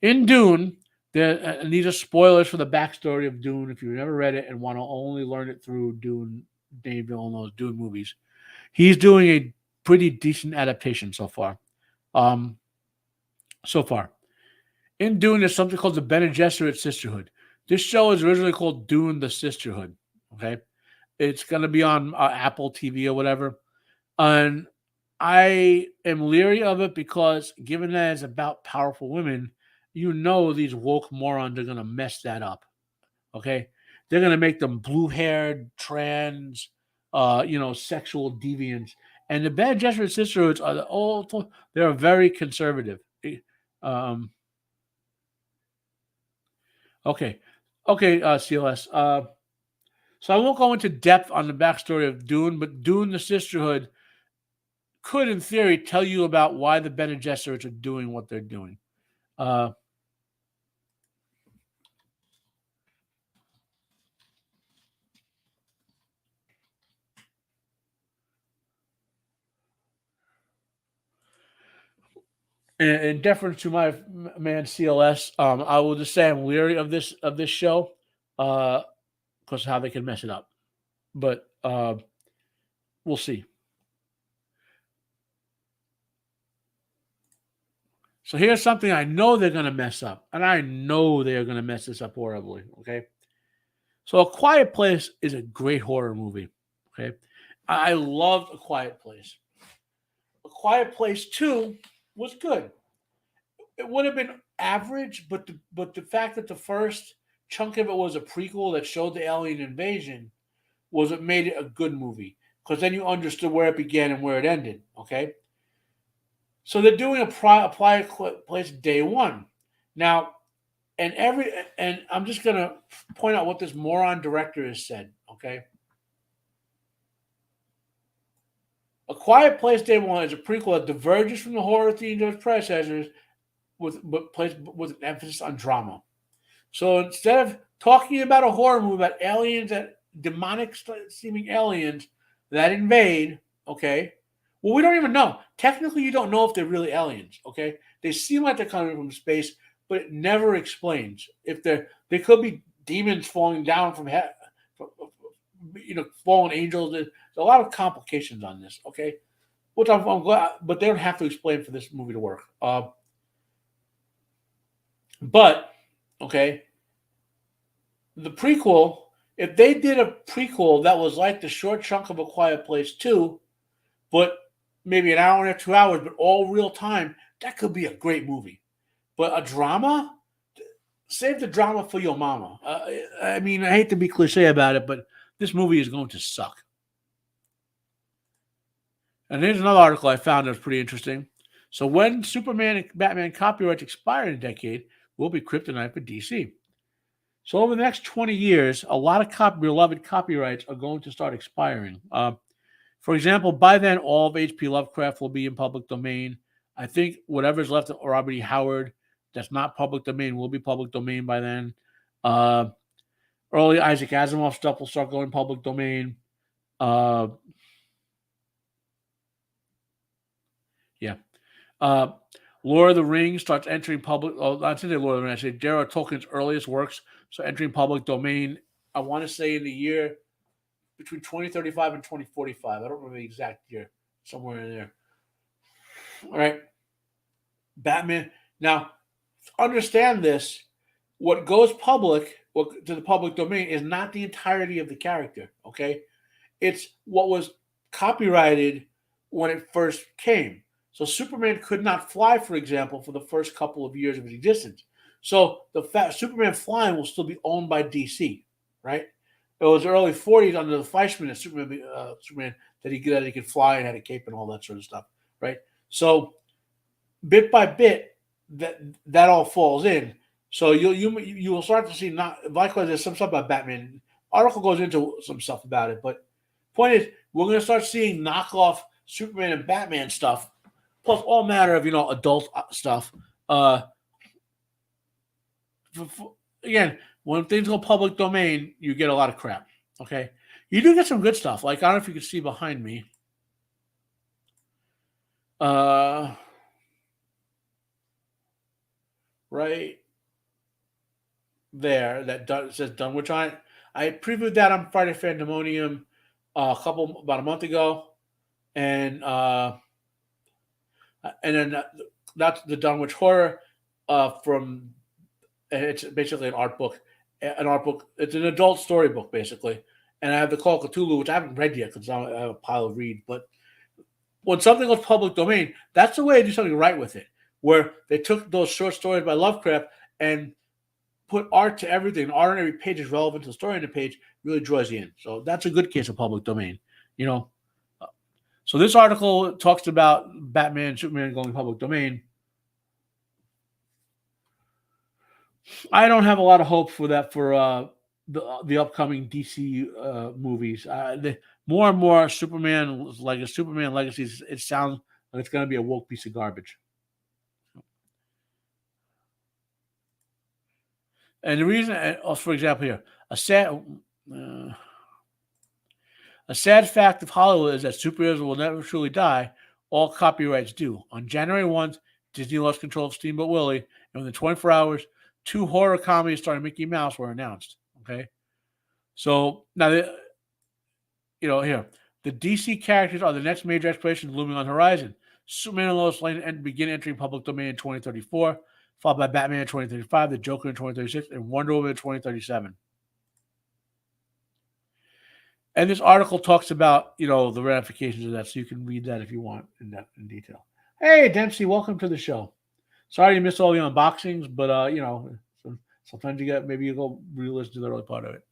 in Dune, and these are spoilers for the backstory of Dune if you've never read it and want to only learn it through Dune, Dave Villeneuve's Dune movies. He's doing a pretty decent adaptation so far. In Dune, there's something called the Bene Gesserit Sisterhood. This show is originally called Dune the Sisterhood. Okay, it's going to be on Apple TV or whatever. And I am leery of it because, given that it's about powerful women, these woke morons are going to mess that up. Okay, they're going to make them blue-haired, trans, sexual deviants. And the Bene Gesserit Sisterhoods they're very conservative. Okay, CLS. So I won't go into depth on the backstory of Dune, but Dune, the Sisterhood, could, in theory, tell you about why the Bene Gesserits are doing what they're doing. In deference to my man CLS, I will just say I'm leery of this show because of how they can mess it up. But we'll see. So here's something I know they're going to mess up, and I know they are going to mess this up horribly. Okay, so A Quiet Place is a great horror movie. Okay, I loved A Quiet Place. A Quiet Place 2 was good. It would have been average, but the fact that the first chunk of it was a prequel that showed the alien invasion was what made it a good movie, because then you understood where it began and where it ended. Okay, so they're doing a Quiet Place day one now, and I'm just gonna point out what this moron director has said. Okay, A Quiet Place Day One is a prequel that diverges from the horror themes of its predecessors, with an emphasis on drama. So instead of talking about a horror movie about aliens, demonic seeming aliens that invade, okay, well, we don't even know. Technically, you don't know if they're really aliens. Okay, they seem like they're coming from space, but it never explains if they could be demons falling down from heaven, fallen angels. There's a lot of complications on this. Okay, which I'm glad, but they don't have to explain for this movie to work. But, okay, the prequel, if they did a prequel that was like the short chunk of A Quiet Place 2, but maybe an hour and 2 hours, but all real time, that could be a great movie. But a drama, save the drama for your mama. I hate to be cliche about it, but this movie is going to suck. And here's another article I found that was pretty interesting. So when Superman and Batman copyrights expire in a decade, will be kryptonite for DC. So over the next 20 years, a lot of beloved copyrights are going to start expiring. For example, by then, all of H.P. Lovecraft will be in public domain. I think whatever's left of Robert E. Howard that's not public domain will be public domain by then. Early Isaac Asimov stuff will start going public domain. Lord of the Rings starts entering public. Not today, Lord of the Rings. I say J.R.R. Tolkien's earliest works, so entering public domain. I want to say in the year between 2035 and 2045. I don't remember the exact year. Somewhere in there. All right. Batman. Now, understand this. What goes public, to the public domain, is not the entirety of the character. Okay, it's what was copyrighted when it first came. So Superman could not fly, for example, for the first couple of years of his existence. So the Superman flying will still be owned by DC, right? It was the early 40s under the Fleischman Superman that he could fly and had a cape and all that sort of stuff, right? So bit by bit, that all falls in. So you will start to see, not likewise, there's some stuff about Batman. Article goes into some stuff about it, but point is, we're going to start seeing knockoff Superman and Batman stuff, plus all matter of adult stuff. again, when things go public domain, you get a lot of crap. Okay, you do get some good stuff. Like, I don't know if you can see behind me. Right there, that says Dunwich on it. I previewed that on Friday Fandemonium about a month ago, and then that's the Dunwich Horror from. It's basically an art book. It's an adult storybook basically, and I have the Call of Cthulhu, which I haven't read yet because I have a pile of read. But when something goes public domain, that's the way to do something right with it. Where they took those short stories by Lovecraft and put art to everything. Art on every page is relevant to the story on the page. Really draws you in. So that's a good case of public domain. You know. So this article talks about Batman and Superman going public domain. I don't have a lot of hope for that for the upcoming DC movies. More and more Superman Legacies. It sounds like it's going to be a woke piece of garbage. And the reason, for example, here a sad fact of Hollywood is that superheroes will never truly die. All copyrights do. On January 1st, Disney lost control of Steamboat Willie, and within 24 hours, 2 horror comedies starring Mickey Mouse were announced. Okay, so now here the DC characters are the next major exploration looming on the horizon. Superman and Lois Lane begin entering public domain in 2034, followed by Batman in 2035, the Joker in 2036, and Wonder Woman in 2037. And this article talks about, the ramifications of that, so you can read that if you want in detail. Hey, Dempsey, welcome to the show. Sorry you missed all the unboxings, but sometimes maybe you go re-listen to the early part of it.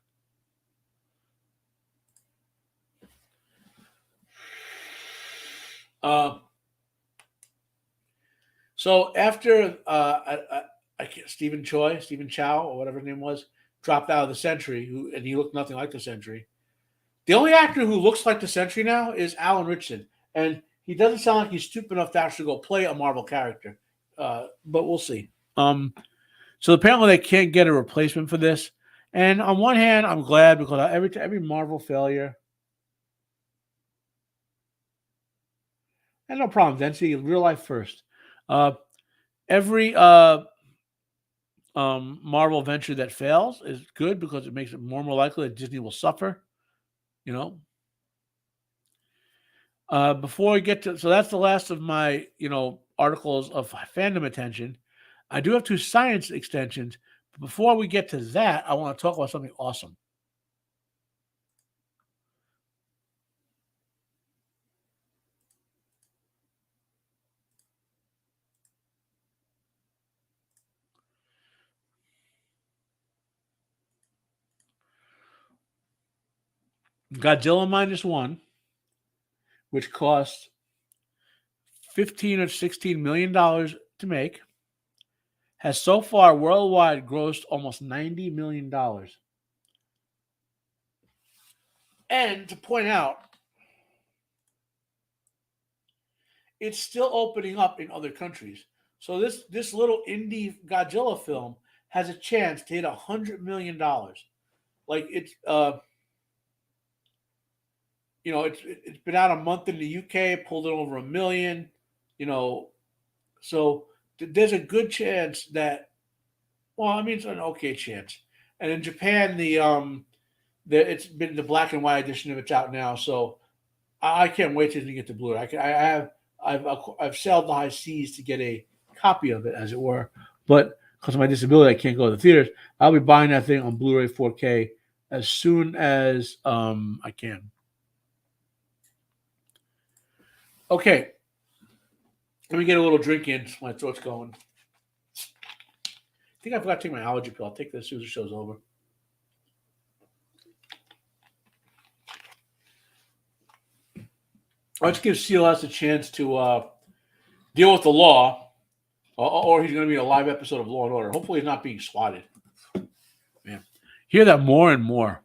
So after Stephen Chow, or whatever his name was, dropped out of the Sentry, and he looked nothing like the Sentry. The only actor who looks like the Sentry now is Alan Ritchson, and he doesn't sound like he's stupid enough to actually go play a Marvel character. But we'll see. So apparently they can't get a replacement for this, and on one hand, I'm glad because every Marvel failure. And no problem, Dempsey. Real life first. Every Marvel venture that fails is good because it makes it more and more likely that Disney will suffer. Before we get to, so that's the last of my articles of fandom attention. I do have 2 science extensions, but before we get to that, I want to talk about something awesome. Godzilla -1, which cost $15 or $16 million to make, has so far worldwide grossed almost $90 million. And to point out, it's still opening up in other countries. So this little indie Godzilla film has a chance to hit $100 million. Like it's it's been out a month in the UK, pulled it over $1 million. So there's a good chance that. Well, I mean, it's an okay chance. And in Japan, it's been the black and white edition of it's out now. So I can't wait till you get the Blu-ray. I've sailed the high seas to get a copy of it, as it were. But because of my disability, I can't go to the theaters. I'll be buying that thing on Blu-ray 4K as soon as I can. Okay. Let me get a little drink in. My throat's going. I think I forgot to take my allergy pill. I'll take this as soon as the show's over. Let's give CLS a chance to deal with the law, or he's going to be a live episode of Law and Order. Hopefully, he's not being swatted. Man, hear that more and more.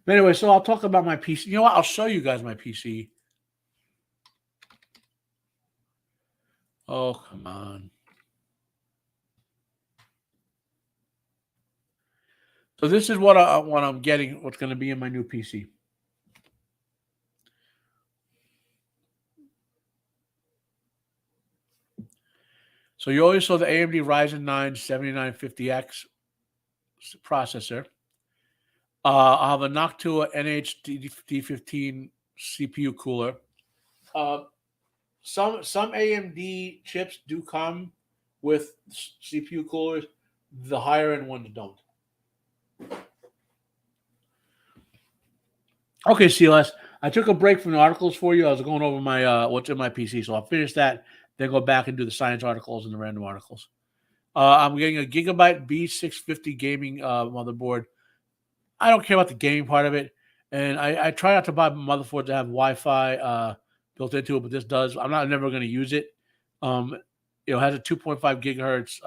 But anyway, so I'll talk about my PC. You know what? I'll show you guys my PC. Oh, come on. So this is what I'm getting. What's going to be in my new PC. So you always saw the AMD Ryzen 9 7950X processor. I have a Noctua NH-D15 CPU cooler. Some AMD chips do come with CPU coolers. The higher end ones don't. Okay, CLS. I took a break from the articles for you. I was going over my what's in my PC, so I'll finish that, then go back and do the science articles and the random articles. I'm getting a Gigabyte B650 gaming motherboard. I don't care about the gaming part of it, and I try not to buy motherboards that have Wi-Fi built into it, but this does. I'm never going to use it. It has a 2.5 gigahertz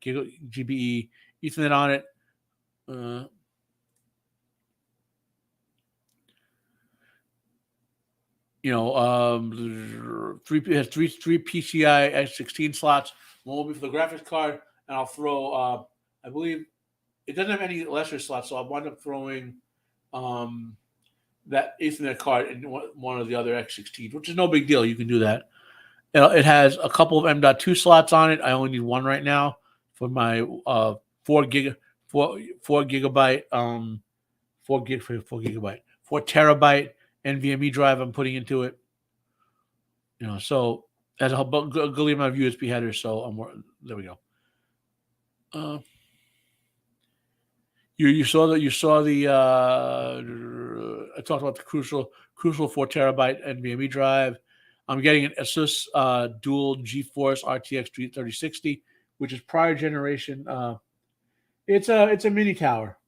GBE Ethernet on it. It has three PCI X16 slots. One will be for the graphics card, and I'll throw. I believe it doesn't have any lesser slots, so I'll wind up throwing that Ethernet card in one of the other X16s, which is no big deal. You can do that. It has a couple of M.2 slots on it. I only need one right now for my 4 terabyte NVMe drive I'm putting into it. So has a good amount of USB headers. So there we go. You saw the I talked about the crucial 4 terabyte NVMe drive. I'm getting an Asus dual GeForce RTX 3060, which is prior generation. It's a mini tower,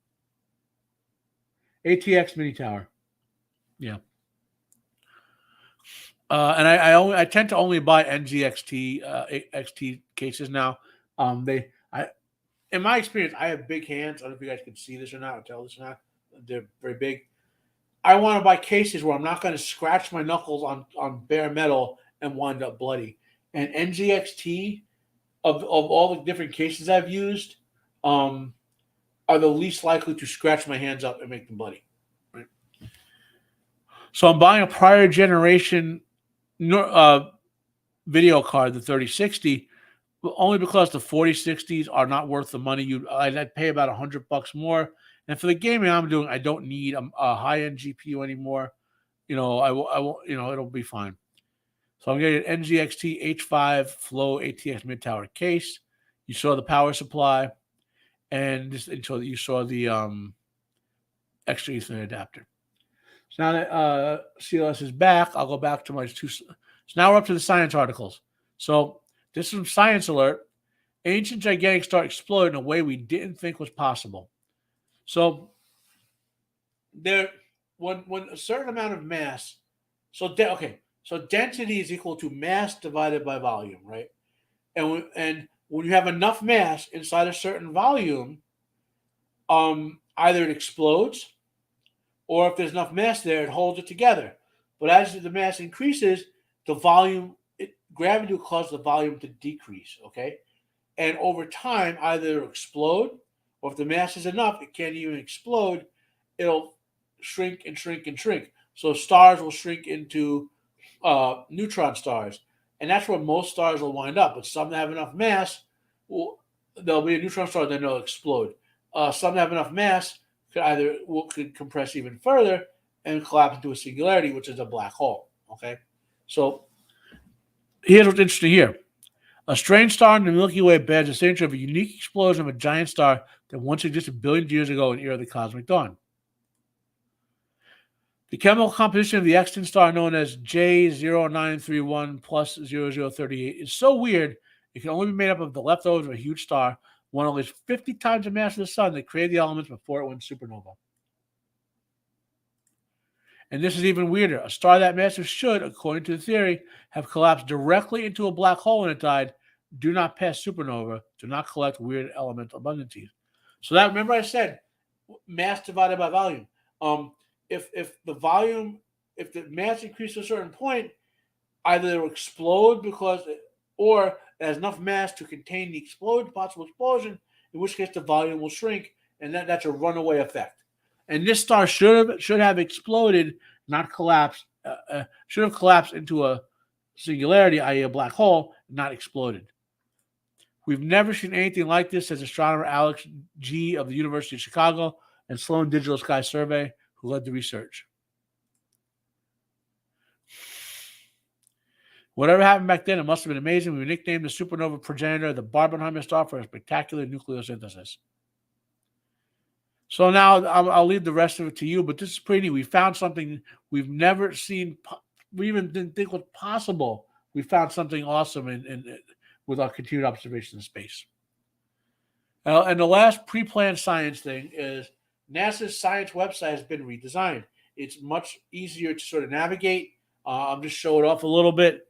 ATX mini tower. Yeah. And I tend to only buy NZXT XT cases now. In my experience, I have big hands. I don't know if you guys can see this or not, or tell this or not. They're very big. I want to buy cases where I'm not going to scratch my knuckles on bare metal and wind up bloody. And NZXT, of all the different cases I've used, are the least likely to scratch my hands up and make them bloody. Right? So I'm buying a prior generation video card, the 3060, only because the 4060s are not worth the money. I'd pay about $100 more. And for the gaming I'm doing, I don't need a high-end GPU anymore. I will. It'll be fine. So I'm getting an NZXT H5 Flow ATX mid tower case. You saw the power supply, and you saw the extra Ethernet adapter. So now that CLS is back, I'll go back to my two. So now we're up to the science articles. So this is from ScienceAlert. Ancient gigantic star exploded in a way we didn't think was possible. So when a certain amount of mass, so density is equal to mass divided by volume, right? And when you have enough mass inside a certain volume, either it explodes, or if there's enough mass there, it holds it together. But as the mass increases, the volume, gravity will cause the volume to decrease, okay? And over time, either it'll explode, or if the mass is enough, it can't even explode, it'll shrink and shrink and shrink. So stars will shrink into neutron stars. And that's where most stars will wind up. But some that have enough mass, there'll be a neutron star, then they'll explode. Some that have enough mass could compress even further and collapse into a singularity, which is a black hole. Okay, so here's what's interesting here. A strange star in the Milky Way bears the signature of a unique explosion of a giant star that once existed billions of years ago in the era of the cosmic dawn. The chemical composition of the extant star, known as J0931 plus 0038, is so weird it can only be made up of the leftovers of a huge star, one at least 50 times the mass of the sun, that created the elements before it went supernova. And this is even weirder. A star that massive should, according to the theory, have collapsed directly into a black hole when it died, do not pass supernova, do not collect weird elemental abundances. So that, remember I said, mass divided by volume. If the mass increases to a certain point, either it will explode or it has enough mass to contain the possible explosion, in which case the volume will shrink and that's a runaway effect. And this star should have exploded, not collapsed. Should have collapsed into a singularity, i.e., a black hole, not exploded. We've never seen anything like this, says astronomer Alex G. of the University of Chicago and Sloan Digital Sky Survey, who led the research. Whatever happened back then, it must have been amazing. We nicknamed the supernova progenitor the Barbenheimer star for a spectacular nucleosynthesis. So now I'll leave the rest of it to you, but this is pretty neat. We found something we've never seen. We even didn't think was possible. We found something awesome with our continued observation in space. And the last pre-planned science thing is NASA's science website has been redesigned. It's much easier to sort of navigate. I'll just show it off a little bit.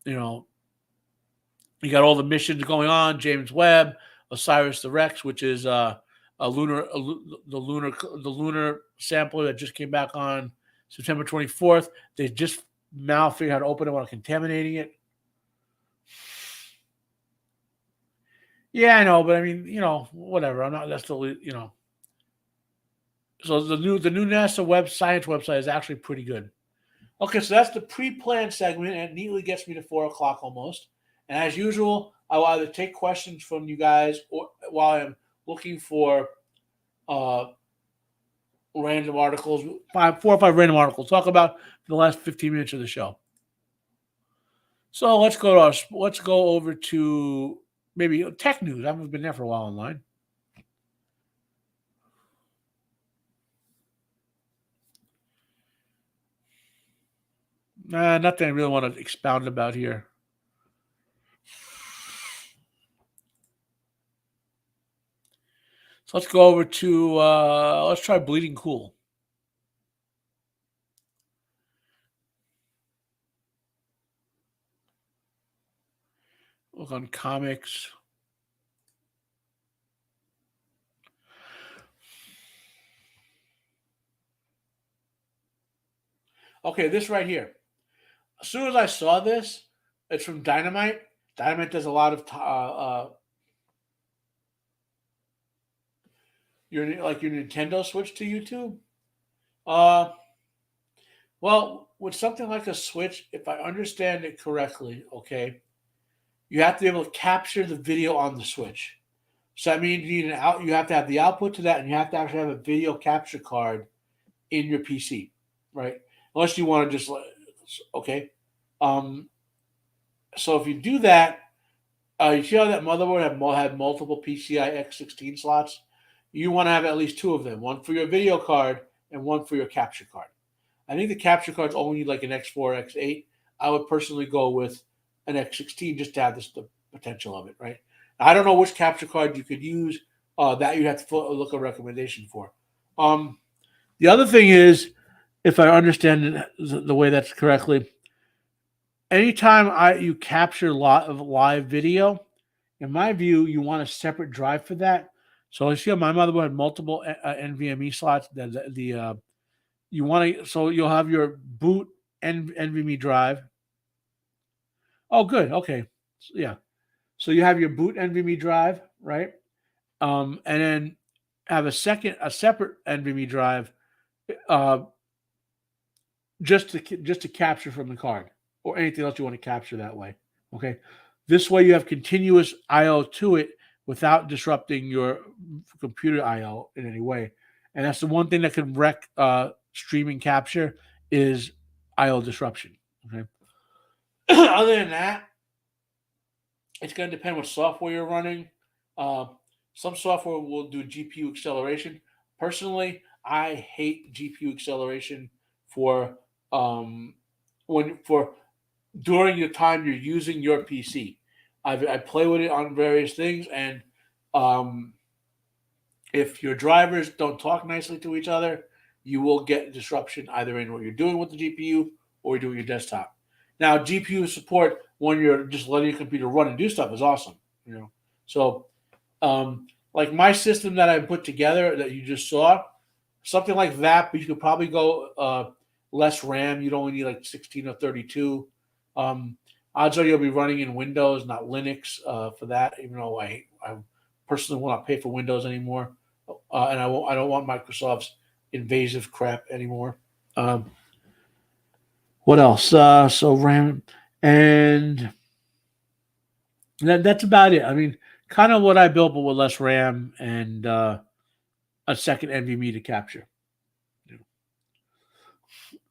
You know, you got all the missions going on: James Webb, Osiris the Rex, which is the lunar sampler that just came back on September 24th. They just now figured out how to open it without contaminating it. Yeah, I know, but I mean, whatever. I'm not. That's the. So the new NASA science website is actually pretty good. Okay, so that's the pre-planned segment, and it neatly gets me to 4 o'clock almost. And as usual, I will either take questions from you guys or while I'm looking for random articles, 4 or 5 random articles, talk about the last 15 minutes of the show. So let's go over to maybe tech news. I haven't been there for a while online. Nothing I really want to expound about here. So let's go over to, let's try Bleeding Cool. Look on comics. Okay, this right here. As soon as I saw this, it's from Dynamite. Dynamite does a lot of your Nintendo Switch to YouTube. Well, with something like a Switch, if I understand it correctly, okay, you have to be able to capture the video on the Switch. So that means you have to have the output to that, and you have to actually have a video capture card in your PC, right? Unless you want to just, okay. So if you do that, you see how that motherboard had multiple PCI X16 slots? You want to have at least 2 of them, one for your video card and one for your capture card. I think the capture cards only need like an X4, X8. I would personally go with an X16 just to have the potential of it, right? I don't know which capture card you could use. That you have to look a recommendation for. The other thing is, if I understand the way that's correctly, anytime you capture live video, in my view, you want a separate drive for that. So I see my motherboard had multiple NVMe slots. You want to, so you'll have your boot NVMe drive. Oh, good. Okay. Yeah. So you have your boot NVMe drive, right? And then have a separate NVMe drive, just to capture from the card or anything else you want to capture that way. Okay. This way you have continuous I/O to it without disrupting your computer I/O in any way. And that's the one thing that can wreck streaming capture is I/O disruption. Okay. Other than that, it's going to depend what software you're running. Some software will do GPU acceleration. Personally, I hate GPU acceleration for during the time you're using your PC. I play with it on various things, and if your drivers don't talk nicely to each other, you will get disruption either in what you're doing with the GPU or you're doing your desktop. Now, GPU support when you're just letting your computer run and do stuff is awesome. So like my system that I put together that you just saw, something like that, but you could probably go less RAM. You'd only need like 16 or 32. Odds are you'll be running in Windows, not Linux, for that. Even though I personally will not pay for Windows anymore, and I don't want Microsoft's invasive crap anymore. What else? So RAM, and that's about it. I mean, kind of what I built, but with less RAM and a second NVMe to capture.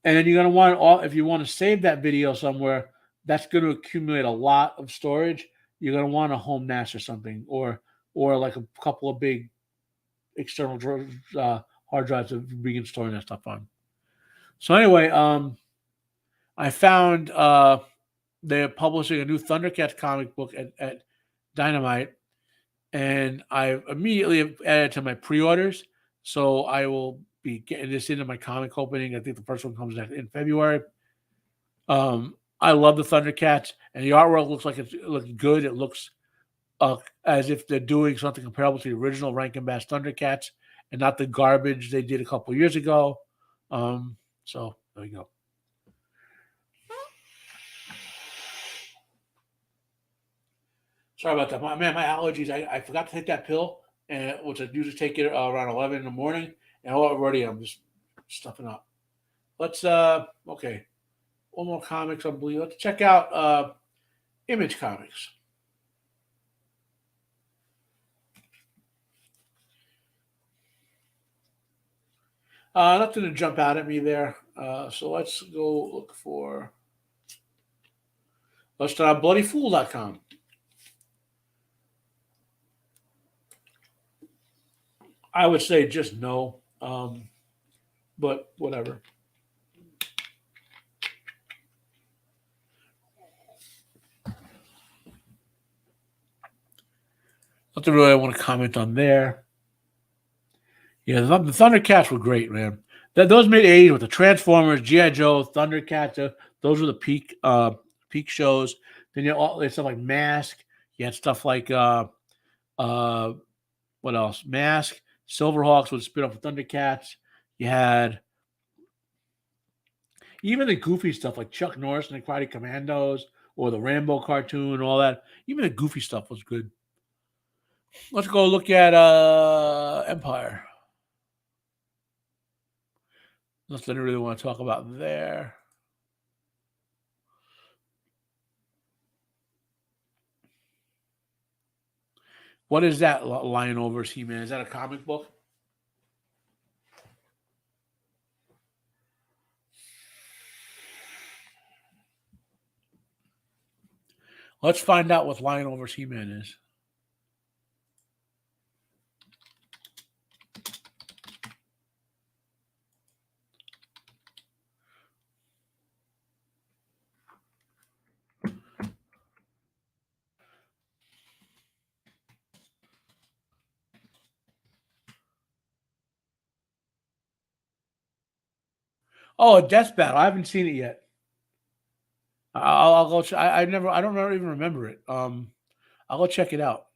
And then you're going to want all, if you want to save that video somewhere, that's going to accumulate a lot of storage. You're going to want a home NAS or something, or like a couple of big external hard drives to begin storing that stuff on. So anyway, I found they're publishing a new Thundercats comic book at Dynamite, and I immediately added to my pre-orders. So I will be getting this into my comic opening. I think the first one comes in February. I love the Thundercats, and the artwork looks like it looks good. It looks as if they're doing something comparable to the original Rankin Bass Thundercats, and not the garbage they did a couple years ago. So there you go. Sorry about that. My allergies. I forgot to take that pill, and which I usually take it around 11 in the morning, and already I'm just stuffing up. Let's okay. One more comics, I believe. Let's check out Image Comics. Nothing to jump out at me there. So let's go look for. Let's start out bloodyfool.com. I would say just no, but whatever. Nothing really I want to comment on there. Yeah, the Thundercats were great, man. Those mid-80s with the Transformers, G.I. Joe, Thundercats, those were the peak shows. Then you had stuff like Mask. You had stuff like what else? Mask, Silverhawks would spin off with Thundercats. You had even the goofy stuff like Chuck Norris and the Karate Commandos or the Rambo cartoon and all that. Even the goofy stuff was good. Let's go look at Empire. Nothing I really want to talk about there. What is that, Lion Overs He-Man? Is that a comic book? Let's find out what Lion Overs He-Man is. Oh, a Death Battle. I haven't seen it yet. I'll go. I don't even remember it. I'll go check it out.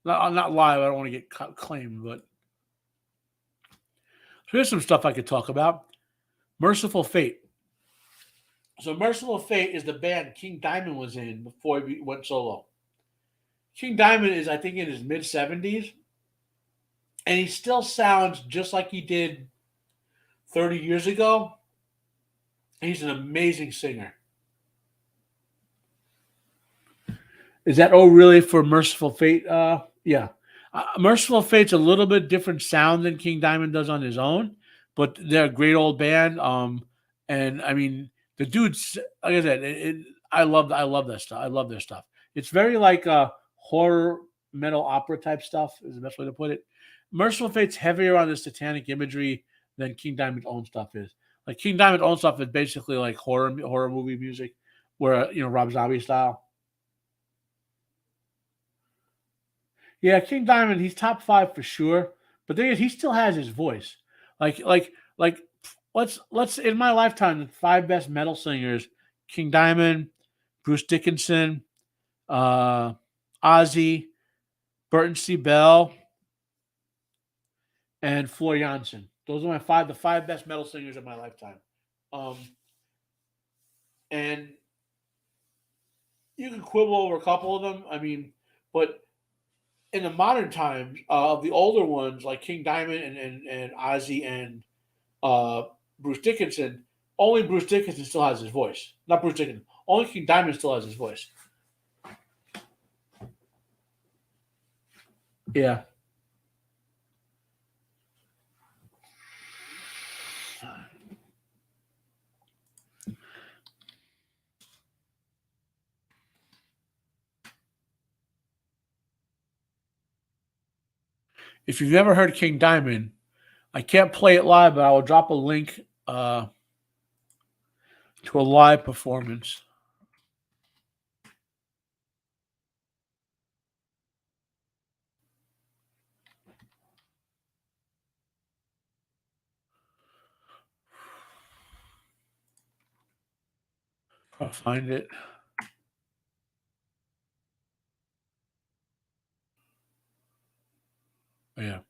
Not live. I don't want to get claimed, but so here's some stuff I could talk about. Merciful Fate. So Merciful Fate is the band King Diamond was in before he went solo. King Diamond is, I think, in his mid-70s, and he still sounds just like he did 30 years ago. He's an amazing singer. Is that really for Merciful Fate? Yeah. Merciful Fate's a little bit different sound than King Diamond does on his own, but they're a great old band. And I mean, the dudes, like I said, I love that stuff. I love their stuff. It's very like horror metal opera type stuff is the best way to put it. Merciful Fate's heavier on the satanic imagery than King Diamond's own stuff is. Like King Diamond's own stuff is basically like horror movie music, where Rob Zombie style. Yeah, King Diamond, he's top 5 for sure. But then he still has his voice. Like let's in my lifetime, the 5 best metal singers: King Diamond, Bruce Dickinson, Ozzy, Burton C. Bell, and Floor Jansen. Those are the 5 best metal singers of my lifetime. And you can quibble over a couple of them. I mean, but in the modern times of the older ones like King Diamond and Ozzy and uh, Bruce Dickinson, only Bruce Dickinson still has his voice. Not Bruce Dickinson. Only King Diamond still has his voice. Yeah. If you've never heard King Diamond, I can't play it live, but I will drop a link to a live performance. I'll find it. Yeah.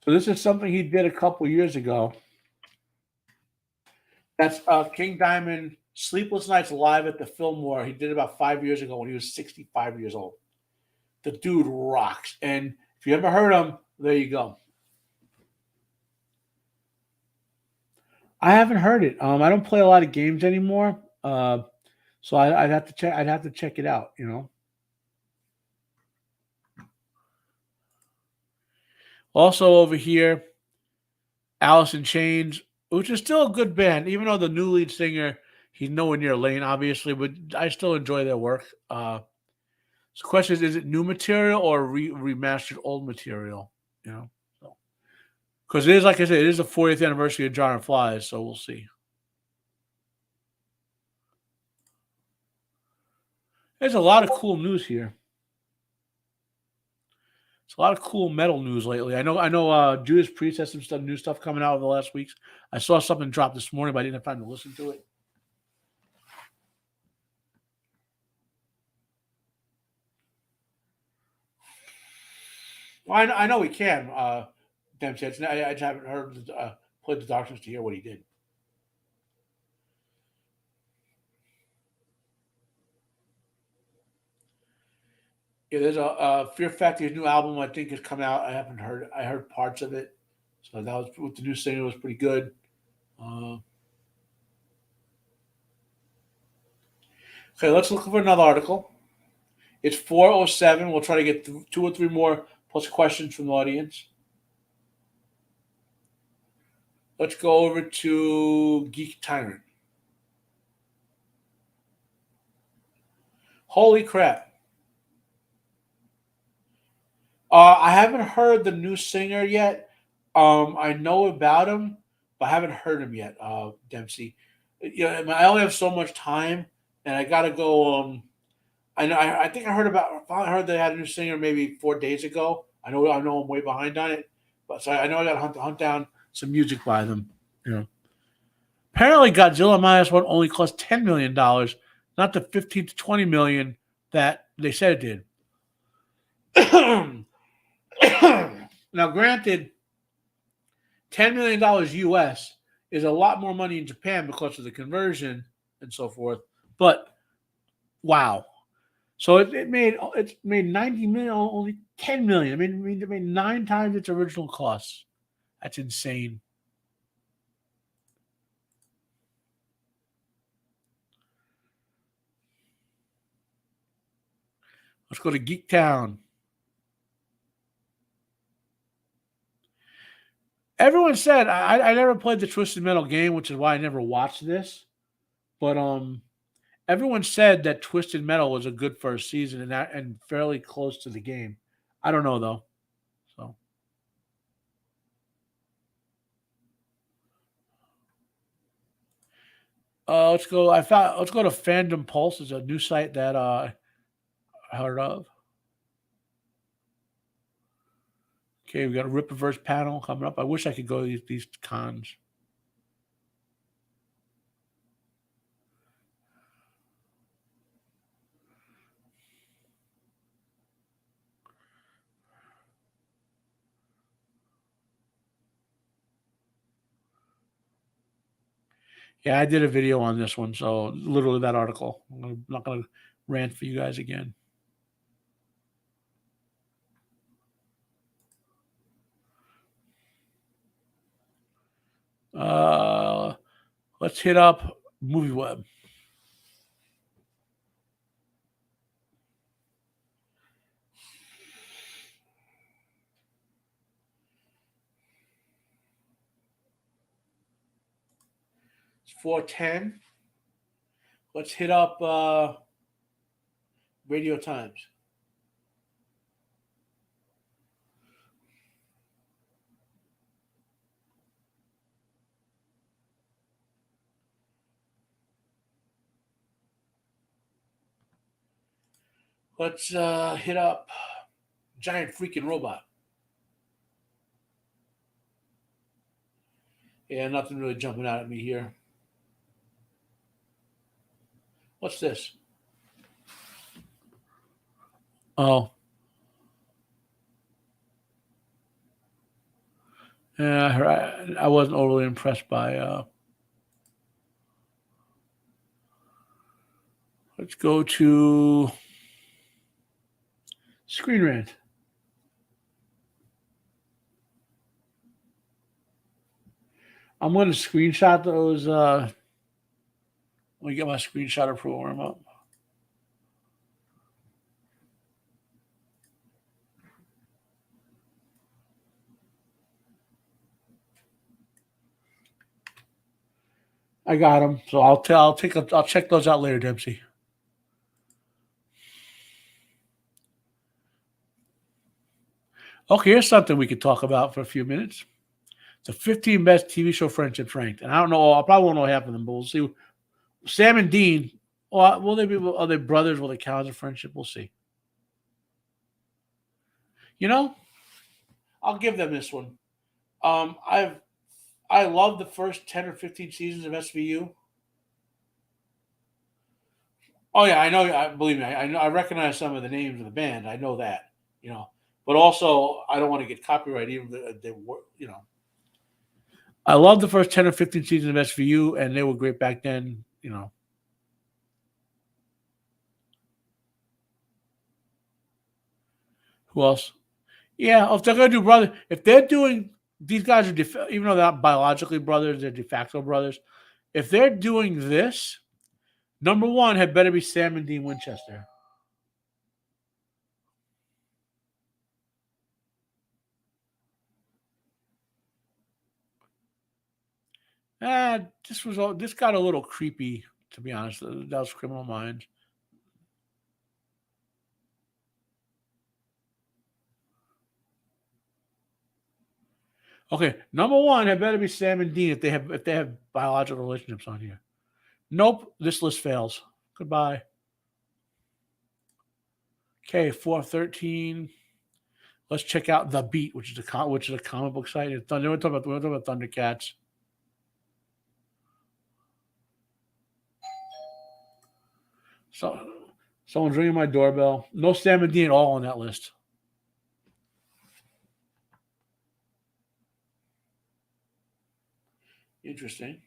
So this is something he did a couple years ago. That's King Diamond Sleepless Nights Live at the Fillmore. He did it about 5 years ago when he was 65 years old. The dude rocks. And if you ever heard him, there you go. I haven't heard it. I don't play a lot of games anymore. So I'd have to check. I'd have to check it out. Also over here, Alice in Chains, which is still a good band, even though the new lead singer, he's nowhere near Lane, obviously, but I still enjoy their work. So the question is it new material or remastered old material? Because it is, like I said, it is the 40th anniversary of John and Flies, so we'll see. There's a lot of cool news here. It's a lot of cool metal news lately. I know. Judas Priest has some new stuff coming out over the last weeks. I saw something drop this morning, but I didn't have time to listen to it. Well, I know we can. Dempsey. I just haven't heard played the Darkness to hear what he did. Yeah, there's a Fear Factory's new album. I think has come out. I haven't heard. I heard parts of it, so that was with the new singer was pretty good. Uh, okay, let's look for another article. It's 4:07. We'll try to get two or three more plus questions from the audience. Let's go over to Geek Tyrant. Holy crap! I haven't heard the new singer yet. I know about him, but I haven't heard him yet. Dempsey. I only have so much time, and I gotta go. I know. I think I heard about. I heard they had a new singer maybe 4 days ago. I know. I know. I'm way behind on it, but so I know I got to hunt down some music by them. Apparently, Godzilla -1 only cost $10 million, not the 15 to 20 million that they said it did. Now, granted, $10 million US is a lot more money in Japan because of the conversion and so forth. But wow. So it made 90 million, only 10 million. It made 9 times its original cost. That's insane. Let's go to Geek Town. Everyone said I never played the Twisted Metal game, which is why I never watched this. But everyone said that Twisted Metal was a good first season and fairly close to the game. I don't know though. So let's go. Let's go to Fandom Pulse. It's a new site that I heard of. Okay, we got a rip reverse panel coming up. I wish I could go to these cons. Yeah, I did a video on this one, so literally that article. I'm not going to rant for you guys again. Let's hit up Movieweb. It's 4:10. Let's hit up Radio Times. Let's hit up Giant Freaking Robot. Yeah, nothing really jumping out at me here. What's this? Oh. Yeah, I wasn't overly impressed by... let's go to Screen Rant. I'm going to screenshot those. Let me get my screenshot program up. I got them, so I'll check those out later, Dempsey. Okay, here's something we could talk about for a few minutes. The 15 best TV show friendships ranked, and I don't know. I probably won't know half of them, but we'll see. Sam and Dean. Will they be? Are they brothers? Will they count as a friendship? We'll see. You know, I'll give them this one. I love the first 10 or 15 seasons of SVU. Oh yeah, I know. Believe me, I know. I recognize some of the names of the band. I know that. But also I don't want to get copyright. Even they were. I love the first 10 or 15 seasons of SVU, and they were great back then. Who else? Yeah, if they're going to do brother, if they're doing, these guys are, even though they're not biologically brothers, they're de facto brothers. If they're doing this, number one had better be Sam and Dean Winchester. This got a little creepy, to be honest. That was Criminal Minds. Okay, number one had better be Sam and Dean if they have biological relationships on here. Nope, this list fails. Goodbye. Okay, 413. Let's check out The Beat, which is a comic book site. We're talking about Thundercats. So, someone's ringing my doorbell. No Sam and Dean at all on that list. Interesting.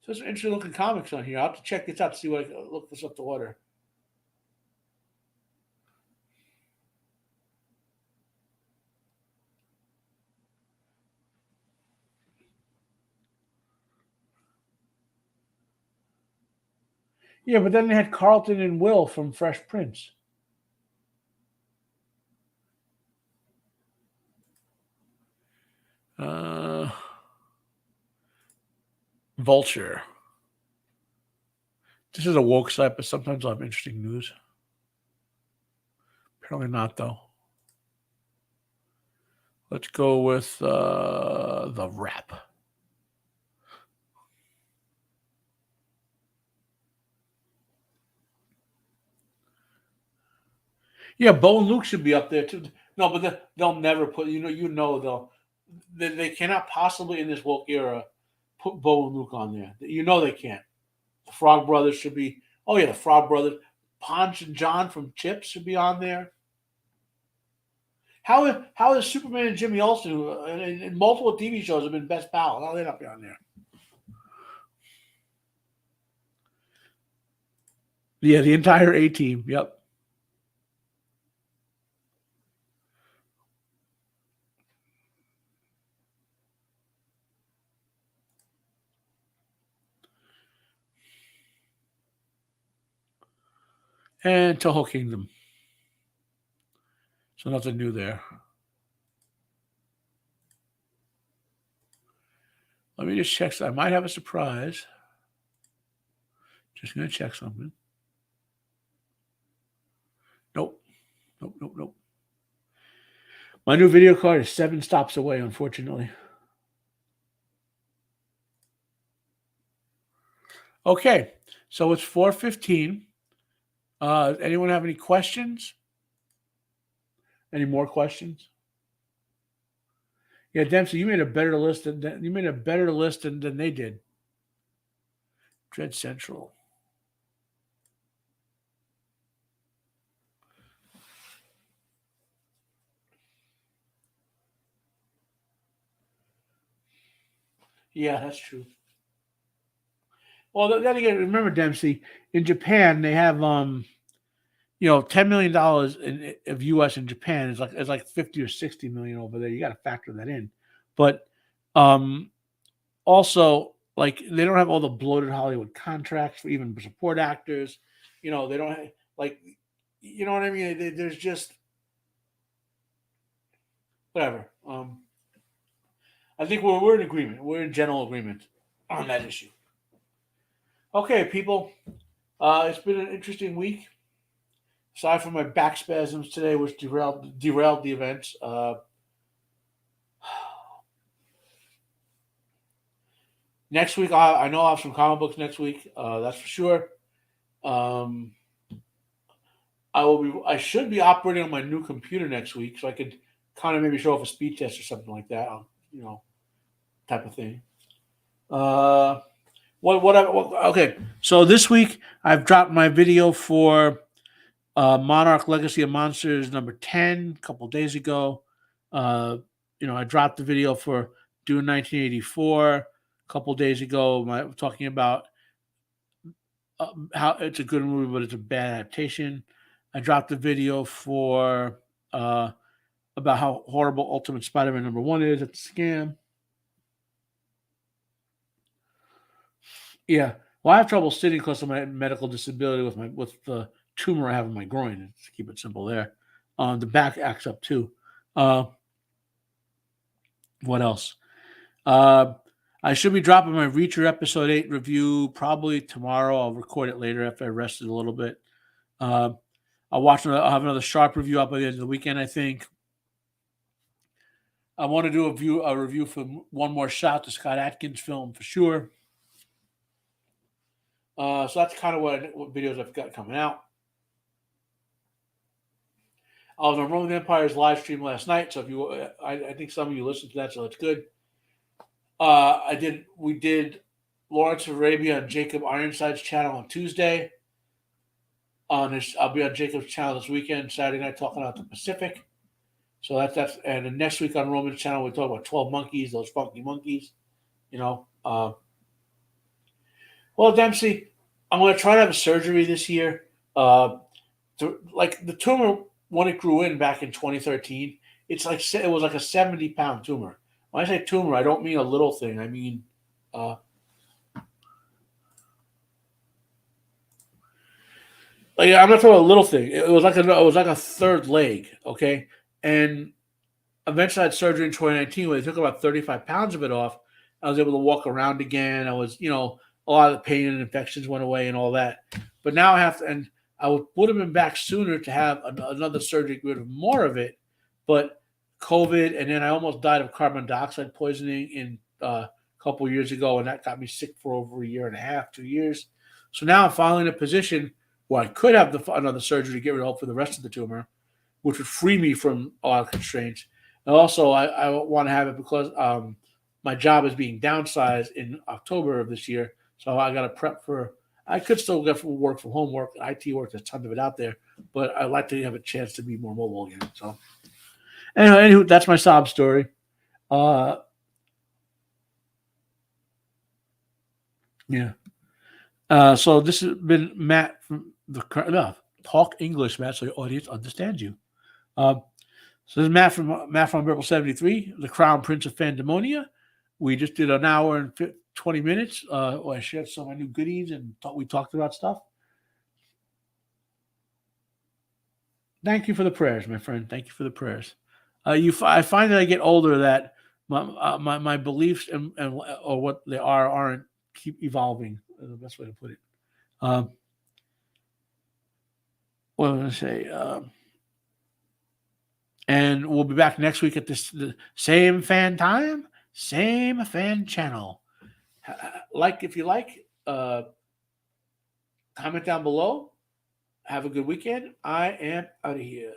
So there's some interesting looking comics on here. I'll have to check this out to see what I can look this up to order. Yeah, but then they had Carlton and Will from Fresh Prince. Vulture. This is a woke site, but sometimes I'll have interesting news. Apparently not, though. Let's go with the Wrap. Yeah, Bo and Luke should be up there too. No, but they'll never put. They cannot possibly in this woke era put Bo and Luke on there. They can't. The Frog Brothers should be. Oh yeah, the Frog Brothers. Ponch and John from Chips should be on there. How is Superman and Jimmy Olsen, who in multiple TV shows have been best pals? How are they not be on there? Yeah, the entire A team. Yep. And Toho Kingdom. So nothing new there. Let me just check. I might have a surprise. Just going to check something. Nope. Nope. My new video card is 7 stops away, unfortunately. Okay, so it's 4:15. Anyone have any questions? Any more questions? Yeah, Dempsey, you made a better list than they did. Dread Central. Yeah, that's true. Well, then again, remember, Dempsey, in Japan they have $10 million of US in Japan is like 50 or 60 million over there. You got to factor that in. But also, like, they don't have all the bloated Hollywood contracts for even support actors. They don't have, like, you know what I mean? There's just whatever. I think we're in agreement. We're in general agreement on that issue. Okay, people. It's been an interesting week. Aside from my back spasms today, which derailed the events. Next week, I know I'll have some comic books next week. That's for sure. I should be operating on my new computer next week, so I could kind of maybe show off a speed test or something like that. Type of thing. Okay, so this week I've dropped my video for Monarch Legacy of Monsters number 10 a couple days ago. I dropped the video for Dune 1984 a couple days ago. Talking about how it's a good movie, but it's a bad adaptation. I dropped the video for about how horrible Ultimate Spider-Man number 1 is. It's a scam. Yeah. Well, I have trouble sitting because of my medical disability with the tumor I have in my groin. To keep it simple there. The back acts up too. What else? I should be dropping my Reacher episode 8 review probably tomorrow. I'll record it later after I rested a little bit. I'll have another Sharp review up by the end of the weekend, I think. I want to do a review for One More Shot, the Scott Adkins film, for sure. So that's kind of what videos I've got coming out. I was on Roman Empire's live stream last night, so I think some of you listened to that, so it's good. We did Lawrence of Arabia on Jacob Ironside's channel on Tuesday. I'll be on Jacob's channel this weekend, Saturday night, talking about the Pacific. So that's and then next week on Roman's channel we talk about 12 Monkeys, those funky monkeys. Well, Dempsey, I'm going to try to have a surgery this year. The tumor, when it grew in back in 2013, it was like a 70-pound tumor. When I say tumor, I don't mean a little thing. I mean, I'm not talking about a little thing. It was like a third leg, okay? And eventually I had surgery in 2019 where they took about 35 pounds of it off. I was able to walk around again. I was, a lot of the pain and infections went away and all that. But now I have to, and I would have been back sooner to have another surgery to get rid of more of it. But COVID, and then I almost died of carbon dioxide poisoning in a couple of years ago, and that got me sick for over a year and a half, 2 years. So now I'm finally in a position where I could have another surgery to get rid of for the rest of the tumor, which would free me from a lot of constraints. And also, I want to have it because my job is being downsized in October of this year. So I got to prep for. I could still get work from home work, IT work. There's a ton of it out there, but I'd like to have a chance to be more mobile again. So, Anyway, that's my sob story. Yeah. So this has been Matt from the Talk English, Matt, so your audience understands you. So this is Matt from Rebel 73, the Crown Prince of Fandemonia. We just did an hour and 20 minutes. I shared some of my new goodies and we talked about stuff. Thank you for the prayers, my friend. Thank you for the prayers. I find that I get older that my beliefs and or what they aren't keep evolving. Is the best way to put it. What am I going to say? And we'll be back next week at the same fan time, same fan channel. Like if you like, comment down below. Have a good weekend. I am out of here.